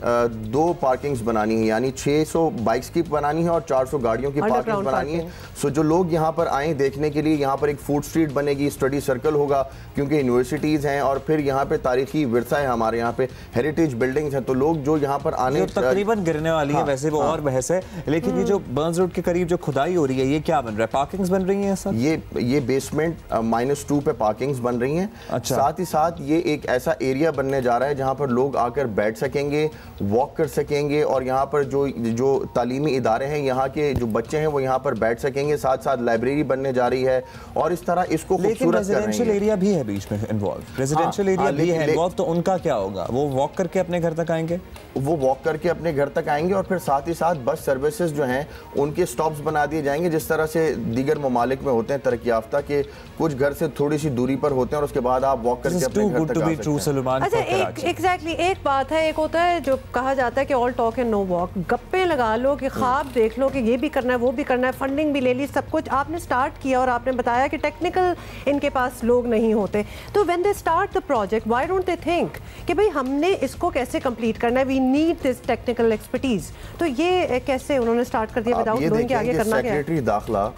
2 पार्किंग्स बनानी है, यानी 600 बाइक्स की बनानी है और 400 गाड़ियों की पार्किंग बनानी है। सो जो लोग यहाँ पर आए देखने के लिए, यहाँ पर एक फूड स्ट्रीट बनेगी, स्टडी सर्कल होगा, क्योंकि यूनिवर्सिटीज़ हैं और फिर यहाँ पे तारीखी विरसा है, हमारे यहाँ पे हेरिटेज बिल्डिंग्स हैं, तो लोग जो यहाँ पर आने तकरीबन गिरने वाली है। वैसे वो और बहस है, लेकिन ये जो बर्न्स रोड के करीब जो खुदाई हो रही है ये क्या बन रहा है? पार्किंग्स बन रही हैं सर? ये बेसमेंट -2 पे पार्किंग्स बन रही हैं। अच्छा। साथ ही साथ ये एक ऐसा एरिया बनने जा रहा है जहाँ पर लोग आकर बैठ सकेंगे, वॉक कर सकेंगे, और यहाँ पर जो तालीमी इदारे हैं, यहाँ के जो बच्चे हैं वो यहाँ पर बैठ सकेंगे। साथ साथ लाइब्रेरी बनने जा रही है, और इस तरह इसको खूबसूरत रेजिडेंशियल एरिया भी है बीच में इन्वॉल्व। रेजिडेंशियल एरिया भी है इन्वॉल्व, तो उनका क्या होगा? वो वॉक करके अपने घर तक आएंगे? वो वॉक करके अपने घर तक आएंगे, और फिर साथ ही साथ बस सर्विसेज जो हैं उनके स्टॉप्स बना दिए जाएंगे, जिस तरह से दीगर ममालिक में होते हैं तरक्की याफ्ता के, कुछ घर से थोड़ी सी दूरी पर होते हैं और उसके बाद आप वॉक करके अपने घर तक आ सकते हैं। अच्छा, एग्जैक्टली एक बात है, एक होता है जो कहा जाता है कि all talk and no walk, गप्पे लगा लो कि ख्वाब देख लो कि ये भी करना है वो भी करना है, फंडिंग भी ले ली, सब कुछ आपने स्टार्ट किया, और आपने बताया कि टेक्निकल इनके पास लोग नहीं होते, तो when they start the project why don't they think कि भाई हमने इसको कैसे कंप्लीट करना है, we need this technical expertise, तो ये कैसे उन्होंने स्टार्ट कर दिया विदाउट नोइंग कि आगे करना क्या है? सेक्रेटरी दाखिला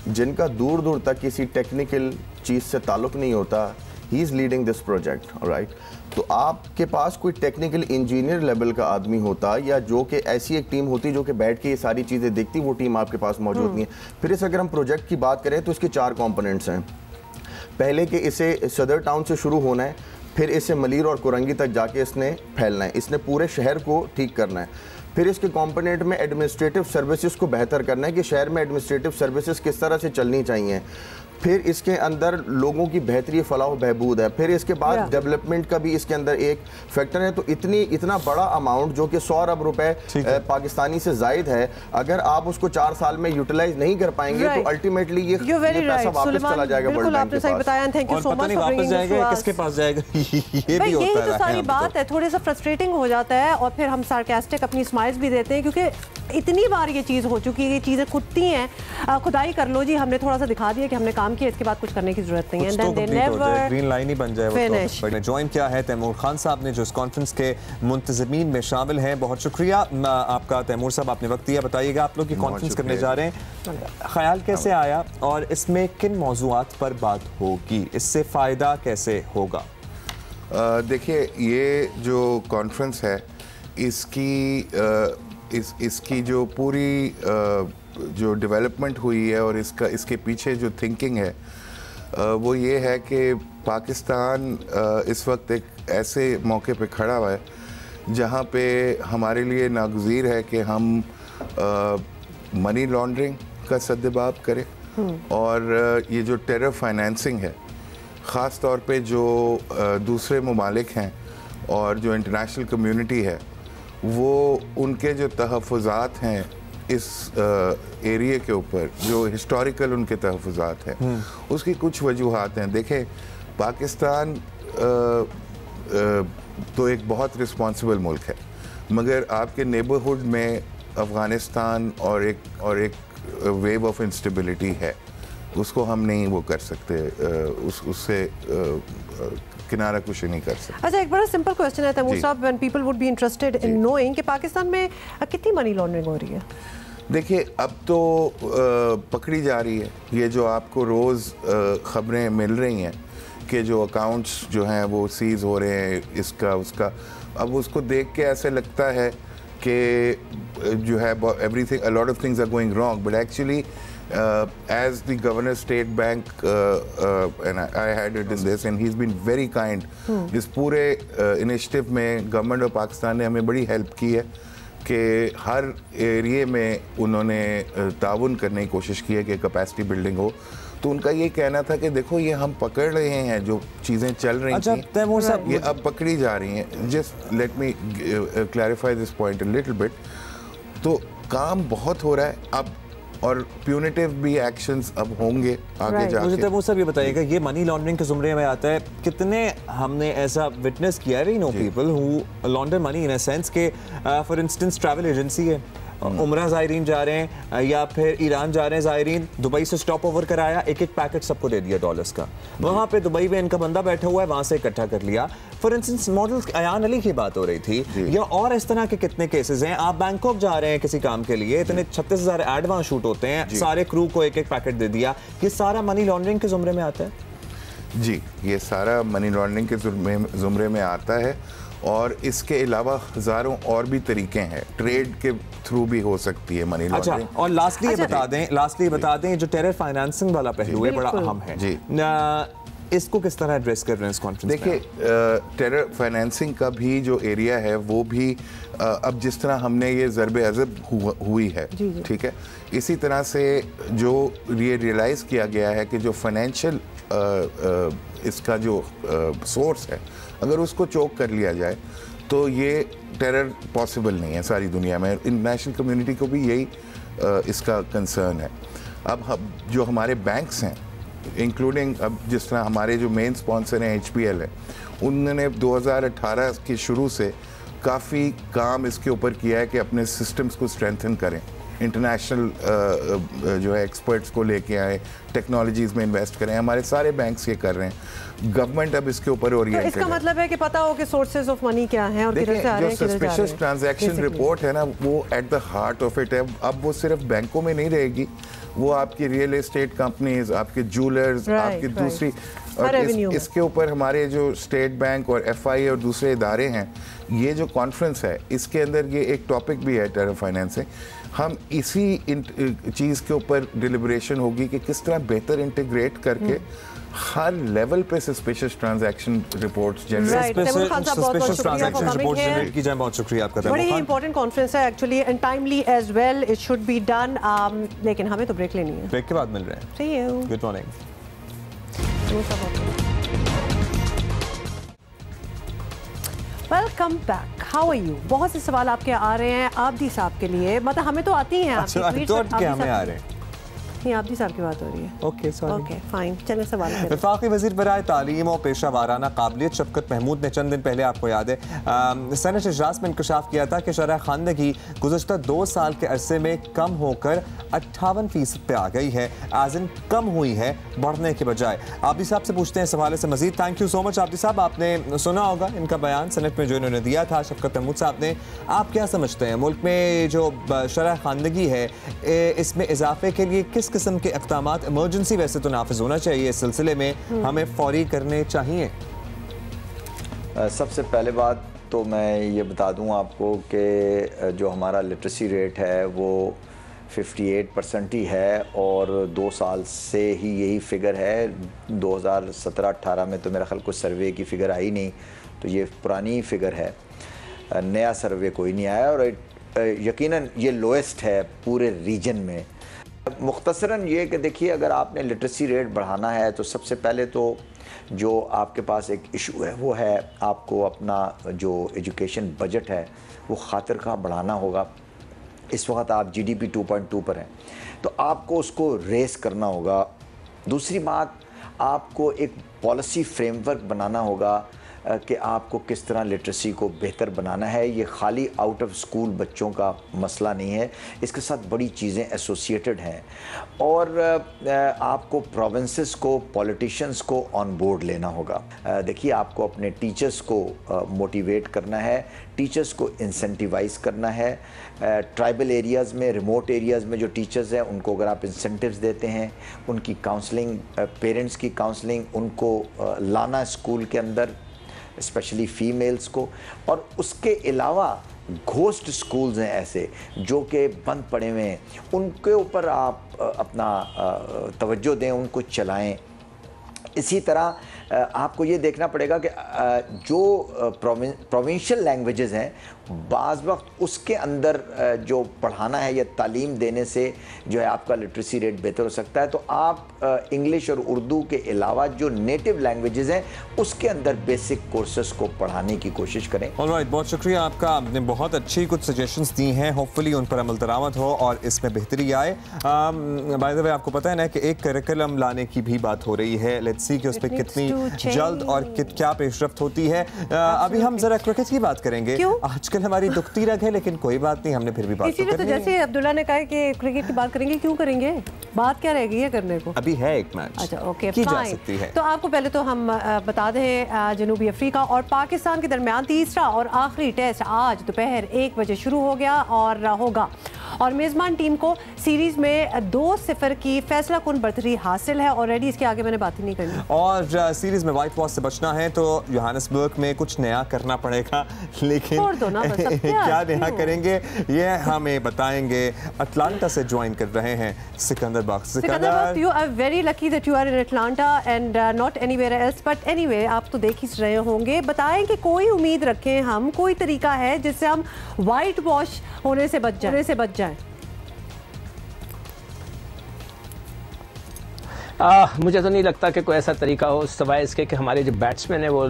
जिनका दूर दूर तक किसी टेक्निकल चीज़ से ताल्लुक नहीं होता, he is leading this project, right? तो आपके पास कोई टेक्निकल इंजीनियर लेवल का आदमी होता, या जो कि ऐसी एक टीम होती जो कि बैठ के ये सारी चीज़ें देखती, वो टीम आपके पास मौजूद नहीं है। फिर इस अगर हम प्रोजेक्ट की बात करें तो इसके 4 कॉम्पोनेंट्स हैं। पहले कि इसे सदर टाउन से शुरू होना है, फिर इसे मलीर और कुरंगी तक जाके इसने फैलना है, इसने पूरे शहर को ठीक करना है। फिर इसके कंपोनेंट में एडमिनिस्ट्रेटिव सर्विसेज को बेहतर करना है कि शहर में एडमिनिस्ट्रेटिव सर्विसेज किस तरह से चलनी चाहिए। फिर इसके अंदर लोगों की बेहतरी फलाह बहबूद है। फिर इसके बाद डेवलपमेंट का भी इसके अंदर एक फैक्टर है। तो इतना बड़ा अमाउंट जो कि 100 अरब रुपए पाकिस्तानी से जायद है, अगर आप उसको 4 साल में यूटिलाइज नहीं कर पाएंगे तो अल्टीमेटली ये पैसा वापस चला जाएगा वर्ल्ड बैंक के पास। और पता नहीं वापस जाएगा किसके पास जाएगा, ये भी होता है। तो सारी बात है, थोड़ा सा फ्रस्ट्रेटिंग हो जाता है, और फिर हम सार्कास्टिक अपनी स्माइल्स भी देते हैं, क्योंकि इतनी बार ये चीज़ हो चुकी है, ये चीज़ें खुदती हैं, खुदाई कर लो जी, हमने थोड़ा सा दिखा दिया कि हमने काम किया, इसके बाद कुछ करने की जरूरत नहीं है। तो ग्रीन लाइन ही बन जाए वो तो। ज्वाइन किया है तैमूर खान साहब ने, जो इस कॉन्फ्रेंस के मुंतज़मीन में शामिल हैं। बहुत शुक्रिया आपका तैमूर साहब, आपने वक्त दिया। बताइएगा आप लोग की कॉन्फ्रेंस करने जा रहे हैं, ख्याल कैसे आया और इसमें किन मौज़ूआत पर बात होगी, इससे फ़ायदा कैसे होगा? देखिए, ये जो कॉन्फ्रेंस है इसकी जो पूरी जो डेवलपमेंट हुई है और इसके पीछे जो थिंकिंग है वो ये है कि पाकिस्तान इस वक्त एक ऐसे मौके पे खड़ा हुआ है जहाँ पे हमारे लिए नागुज़ीर है कि हम मनी लॉन्ड्रिंग का सद्देबाब करें, और ये जो टेरर फाइनेंसिंग है, ख़ास तौर पे जो दूसरे ममालिक हैं और जो इंटरनेशनल कम्युनिटी है, वो उनके जो तहफ़्फ़ुज़ात हैं इस एरिया के ऊपर, जो हिस्टोरिकल उनके तहफ़्फ़ुज़ात हैं, उसकी कुछ वजूहात हैं। देखें, पाकिस्तान तो एक बहुत रिस्पॉन्सिबल मुल्क है, मगर आपके नेबरहुड में अफ़गानिस्तान और एक वेव ऑफ इंस्टेबिलिटी है, उसको हम नहीं वो कर सकते, उससे किनारा कुछ नहीं कर सकते। अच्छा, एक बड़ा सिंपल क्वेश्चन है तैमूर साहब, when people would be interested in knowing कि पाकिस्तान में कितनी मनी लॉन्ड्रिंग हो रही है? देखिए, अब तो पकड़ी जा रही है। ये जो आपको रोज़ ख़बरें मिल रही हैं कि जो अकाउंट्स जो हैं वो सीज़ हो रहे हैं, इसका उसका, अब उसको देख के ऐसे लगता है कि जो है everything, a lot of things are going wrong, but actually as the governor state bank and I had it in this and he's been very kind. इस पूरे initiative में गवर्नमेंट ऑफ पाकिस्तान ने हमें बड़ी हेल्प की है कि हर एरिया में उन्होंने ताउन करने की कोशिश की है कि कैपेसिटी बिल्डिंग हो। तो उनका ये कहना था कि देखो ये हम पकड़ रहे हैं जो चीज़ें चल रही थी ये अब पकड़ी जा रही हैं। Just let me clarify this point a little bit. तो काम बहुत हो रहा है अब और प्यूनिटिव भी एक्शंस अब होंगे आगे जाके। मुझे वो सब ये बताइएगा, ये मनी लॉन्ड्रिंग के जुमरे में आता है, कितने हमने ऐसा विटनेस किया है, we know people who launder money in a sense के फॉर इंस्टेंस ट्रैवल एजेंसी है, उम्रा ज़ायरीन जा रहे हैं या फिर ईरान जा रहे हैं ज़ायरीन, दुबई से स्टॉप ओवर कराया, एक पैकेट सबको दे दिया डॉलर्स का, वहाँ पे दुबई में इनका बंदा बैठा हुआ है, वहाँ से इकट्ठा कर लिया। For instance model Ayan Ali की बात हो रही थी, या और इस तरह के कितने केसेस हैं। आप बैंकॉक जा रहे हैं किसी काम के लिए, इतने 36,000 एड वहाँ शूट होते हैं, सारे क्रू को एक पैकेट दे दिया, ये सारा मनी लॉन्ड्रिंग के जुमरे में आता है। जी, ये सारा मनी लॉन्ड्रिंग के जुमरे में आता है और इसके अलावा हजारों और भी तरीके हैं, ट्रेड के थ्रू भी हो सकती है मनी लॉन्ड्रिंग। अच्छा, और लास्टली बता दें जो टेरर फाइनेंसिंग वाला पहलू है बड़ा अहम है जी, इसको किस तरह एड्रेस कर रहे हैं इस कॉन्फ्रेंस में? देखिए टेरर फाइनेंसिंग का भी जो एरिया है वो भी अब जिस तरह हमने ये ज़रबे अज़ब हुई है, ठीक है, इसी तरह से जो ये रियलाइज़ किया गया है कि जो फाइनेंशियल इसका जो सोर्स है अगर उसको चोक कर लिया जाए तो ये टेरर पॉसिबल नहीं है सारी दुनिया में। इंटरनेशनल कम्युनिटी को भी यही इसका कंसर्न है। अब जो हमारे बैंक्स हैं इंक्लूडिंग अब जिस तरह हमारे जो मेन स्पॉन्सर हैं HPL है, उन्होंने 2018 के शुरू से काफ़ी काम इसके ऊपर किया है कि अपने सिस्टम्स को स्ट्रेंथन करें, इंटरनेशनल जो है एक्सपर्ट्स को लेके आए, टेक्नोलॉजीज़ में इन्वेस्ट करें। हमारे सारे बैंक्स ये कर रहे हैं, गवर्नमेंट अब इसके ऊपर ओरिएंटेड है। इसका मतलब है कि पता हो कि सोर्सेज ऑफ मनी क्या हैं और किधर से आ रहे हैं, जो सस्पिशियस ट्रांजैक्शन रिपोर्ट है ना, वो at the heart of it है। अब वो सिर्फ बैंकों में नहीं रहेगी, वो आपकी रियल एस्टेट कंपनीज, आपके जूलर्स, आपकी दूसरी और इसके ऊपर हमारे जो स्टेट बैंक और FI और दूसरे इदारे हैं, ये जो कॉन्फ्रेंस है इसके अंदर ये एक टॉपिक भी है टेरर फाइनेंसिंग। हम इसी चीज़ के ऊपर डिलिब्रेशन होगी कि किस तरह बेहतर इंटीग्रेट करके हर लेवल पे सस्पिशियस ट्रांजैक्शन रिपोर्ट्स जनरेट की जाए। बहुत शुक्रिया आपका। बड़ी ही इंपॉर्टेंट कॉन्फ्रेंस है actually and timely as well, it should be done, लेकिन हमें तो ब्रेक लेनी है, ब्रेक के बाद मिल रहे हैं। See you. Good morning. Welcome back, how are you? बहुत से सवाल आपके आ रहे हैं आबदी साहब के लिए, मतलब हमें तो आती हैं आपकी ट्वीट, हमें आ रहे हैं नहीं, आबदी साहब की बात हो रही है। ओके फाइन, चलिए सवाल करें। वफाकी वज़ीर बराए तालीम और पेशा वाराना काबिलियत शफ़क़त महमूद ने चंद दिन पहले, आपको याद है, सेनेट इजलास में इंकशाफ किया था कि शरह ख़वानदगी गुज़श्ता 2 साल के अरसे में कम होकर 58% पे आ गई है, एज़ इन कम हुई है, बढ़ने के बजाय। आबदी साहब से पूछते हैं इस हवाले से मज़ीद। थैंक यू सो मच आबदी साहब, आपने सुना होगा इनका बयान सेनेट में जो इन्होंने दिया था शफ़क़त महमूद साहब ने। आप क्या समझते हैं मुल्क में जो शरह ख़वानदगी है इसमें इजाफे के लिए किस किस्म के इक़दाम इमरजेंसी वैसे तो नाफिज होना चाहिए, इस सिलसिले में हमें फौरी करने चाहिए? सबसे पहले बात तो मैं ये बता दूं आपको कि जो हमारा लिटरेसी रेट है वो 58% ही है और 2 साल से ही यही फिगर है। 2017-18 में तो मेरा ख्याल कुछ सर्वे की फ़िगर आई नहीं, तो ये पुरानी फिगर है, नया सर्वे कोई नहीं आया और यकीनन ये लोएस्ट है पूरे रीजन में। मुख्तसरन ये कि देखिए, अगर आपने लिटरेसी रेट बढ़ाना है तो सबसे पहले तो जो आपके पास एक इशू है वो है आपको अपना जो एजुकेशन बजट है वो खातिर का बढ़ाना होगा। इस वक्त आप GDP 2.2 पर हैं तो आपको उसको रेस करना होगा। दूसरी बात, आपको एक पॉलिसी फ्रेमवर्क बनाना होगा कि आपको किस तरह लिटरेसी को बेहतर बनाना है। ये खाली आउट ऑफ स्कूल बच्चों का मसला नहीं है, इसके साथ बड़ी चीज़ें एसोसिएटेड हैं और आपको प्रोविंसेस को, पॉलिटिशियंस को ऑन बोर्ड लेना होगा। देखिए, आपको अपने टीचर्स को मोटिवेट करना है, टीचर्स को इंसेंटिवाइज करना है। ट्राइबल एरियाज़ में, रिमोट एरियाज़ में जो टीचर्स हैं उनको अगर आप इंसेंटिव्स देते हैं, उनकी काउंसलिंग, पेरेंट्स की काउंसलिंग, उनको लाना स्कूल के अंदर, स्पेशली फ़ीमेल्स को, और उसके अलावा घोस्ट स्कूल्स हैं ऐसे जो कि बंद पड़े हुए हैं, उनके ऊपर आप अपना तवज्जो दें, उनको चलाएं। इसी तरह आपको ये देखना पड़ेगा कि जो प्रोविंशियल लैंग्वेजेस हैं, बाज़ वक्त उसके अंदर जो पढ़ाना है या तालीम देने से जो है आपका लिटरेसी रेट बेहतर हो सकता है। तो आप इंग्लिश और उर्दू के अलावा जो नेटिव लैंग्वेजेस हैं उसके अंदर बेसिक कोर्सेस को पढ़ाने की कोशिश करें। ऑलराइट, बहुत शुक्रिया आपका, आपने बहुत अच्छी कुछ सजेशंस दी हैं, होपफुली उन पर अमल दरामद हो और इसमें बेहतरी आए। बाय द वे आपको पता है ना कि एक करिकुलम लाने की भी बात हो रही है, लेट्स सी कि उस पर कितनी जल्द और क्या पेशरफ्त होती है। अभी हम जरा क्रिकेट की बात करेंगे। आजकल हमारी दुखती रग है, लेकिन कोई बात नहीं, हमने फिर भी बात इसीलिए तो जैसे अब्दुल्ला ने कहा कि क्रिकेट की बात करेंगे, क्यों करेंगे, बात क्या रहेगी है करने को? अभी है एक मैच, अच्छा ओके की जा सकती है। तो आपको पहले तो हम बता दें जनूबी अफ्रीका और पाकिस्तान के दरमियान तीसरा और आखिरी टेस्ट आज दोपहर 1 बजे शुरू हो गया और होगा, और मेज़बान टीम को सीरीज में 2-0 की फैसला कुन बढ़तरी हासिल है। ऑलरेडी इसके आगे मैंने बात ही नहीं करनी। और सीरीज में व्हाइट वॉश से बचना है तो जोहानिसबर्ग में कुछ नया करना पड़ेगा, लेकिन क्या नया करेंगे ये हमें बताएंगे। अटलांटा से ज्वाइन कर रहे हैं Sikandar Bakhsh. Sikandar, you are very lucky that you are in Atlanta and not anywhere else, but anyway आप तो देख ही रहे होंगे। बताएं कि कोई उम्मीद रखें हम, कोई तरीका है जिससे हम व्हाइट वॉश होने से बच जाएं? मुझे तो नहीं लगता कि कोई ऐसा तरीका हो, सिवाय इसके कि हमारे जो बैट्समैन हैं वो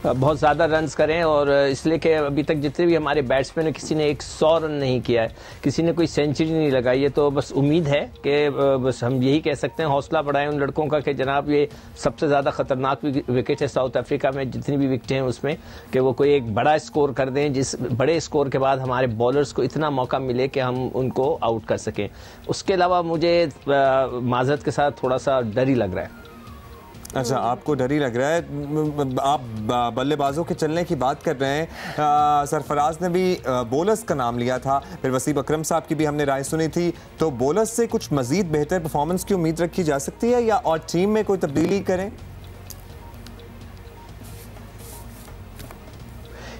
बहुत ज़्यादा रन्स करें, और इसलिए कि अभी तक जितने भी हमारे बैट्समैन हैं किसी ने 100 रन नहीं किया है, किसी ने कोई सेंचुरी नहीं लगाई है। तो बस उम्मीद है कि बस हम यही कह सकते हैं, हौसला बढ़ाएं उन लड़कों का कि जनाब ये सबसे ज़्यादा ख़तरनाक विकेट है साउथ अफ्रीका में, जितनी भी विकेटें हैं उसमें, कि वो कोई एक बड़ा स्कोर कर दें, जिस बड़े स्कोर के बाद हमारे बॉलर्स को इतना मौका मिले कि हम उनको आउट कर सकें। उसके अलावा मुझे माजरत के साथ थोड़ा सा डर ही लग रहा है। अच्छा, आपको डर ही लग रहा है। आप बल्लेबाजों के चलने की बात कर रहे हैं, सरफराज ने भी बोलर्स का नाम लिया था, फिर वसीम अकरम साहब की भी हमने राय सुनी थी। तो बोलर्स से कुछ मजीद बेहतर परफॉर्मेंस की उम्मीद रखी जा सकती है, या और टीम में कोई तब्दीली करें?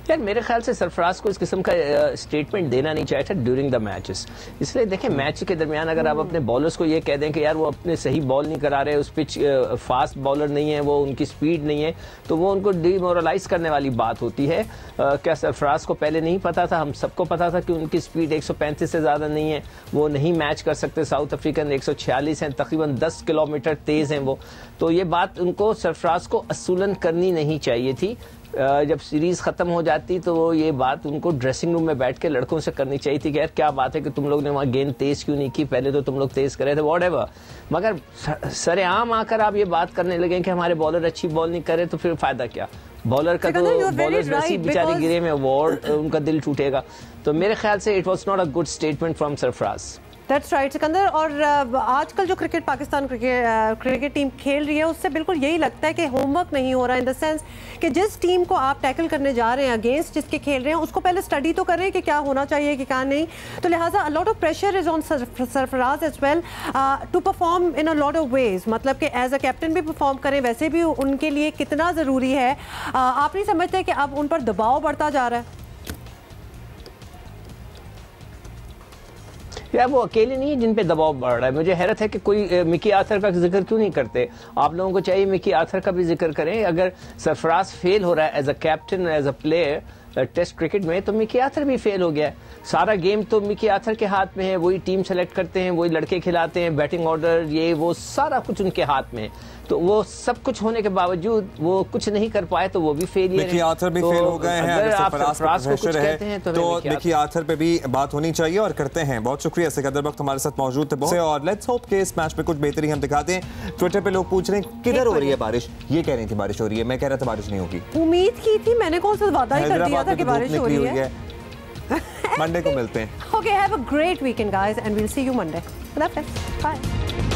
यार मेरे ख्याल से सरफराज को इस किस्म का स्टेटमेंट देना नहीं चाहिए था ड्यूरिंग द मैचेस। इसलिए देखें, मैच के दरमियान अगर आप अपने बॉलर्स को ये कह दें कि यार वो अपने सही बॉल नहीं करा रहे, उस पिच फास्ट बॉलर नहीं है, वो उनकी स्पीड नहीं है, तो वो उनको डिमोरलाइज करने वाली बात होती है। क्या सरफराज को पहले नहीं पता था? हम सबको पता था कि उनकी स्पीड 135 से ज़्यादा नहीं है, वो नहीं मैच कर सकते। साउथ अफ्रीकन 146 हैं, तकरीबन 10 किलोमीटर तेज़ हैं वो। तो ये बात उनको सरफराज को असूलन करनी नहीं चाहिए थी। जब सीरीज़ ख़त्म हो जाती तो ये बात उनको ड्रेसिंग रूम में बैठ के लड़कों से करनी चाहिए थी कि यार क्या बात है कि तुम लोग ने वहाँ गेंद तेज़ क्यों नहीं की, पहले तो तुम लोग तेज़ करे थे, व्हाटएवर। मगर सरेआम आकर आप ये बात करने लगे कि हमारे बॉलर अच्छी बॉल नहीं करे, तो फिर फ़ायदा क्या? बॉलर का तो बॉलर्स वैसे बेचारे गिरे में वॉर्ड उनका दिल टूटेगा। तो मेरे ख्याल से it was not a good statement from Sarfaraz. That's right Sikandar. और आजकल जो क्रिकेट पाकिस्तान क्रिकेट टीम खेल रही है उससे बिल्कुल यही लगता है कि होमवर्क नहीं हो रहा, इन द सेंस कि जिस टीम को आप टैकल करने जा रहे हैं, अगेंस्ट जिसके खेल रहे हैं, उसको पहले स्टडी तो करें कि क्या होना चाहिए कि क्या नहीं। तो लिहाजा a lot of pressure is on Sarfaraz as well to perform in a lot of ways, मतलब कि एज अ कैप्टन भी परफॉर्म करें, वैसे भी उनके लिए कितना ज़रूरी है। आप नहीं समझते कि अब उन पर दबाव बढ़ता जा रहा है? यार वो अकेले नहीं है जिन पे दबाव बढ़ रहा है। मुझे हैरत है कि कोई मिकी आर्थर का जिक्र क्यों नहीं करते। आप लोगों को चाहिए मिकी आर्थर का भी जिक्र करें। अगर सरफराज फेल हो रहा है as a captain, as a player test cricket में, तो मिकी आर्थर भी फेल हो गया है। सारा गेम तो मिकी आर्थर के हाथ में है, वही टीम सेलेक्ट करते हैं, वही लड़के खिलाते हैं, बैटिंग ऑर्डर ये वो सारा कुछ उनके हाथ में है। तो वो सब कुछ होने के बावजूद वो कुछ नहीं कर पाए, तो वो भी फेलियर है। मिकी आर्थर भी फेल हो गए हैं। अगर आप सरफराज को कुछ कहते हैं तो मिकी आर्थर पे भी बात होनी चाहिए और करते हैं। बहुत शुक्रिया सिकंदर बख्श हमारे साथ मौजूद थे, और लेट्स होप कि इस मैच में कुछ बेहतरी हम दिखाते हैं। ट्विटर पे लोग पूछ रहे हैं किधर हो रही है बारिश, ये कह रही थी बारिश हो रही है, मैं कह रहा था बारिश नहीं होगी। उम्मीद की थी, मैंने कौन सा वादा ही कर दिया था कि बारिश हो रही है। मंडे को मिलते हैं। Okay, have a great weekend guys and we'll see you Monday. Good afternoon. Bye.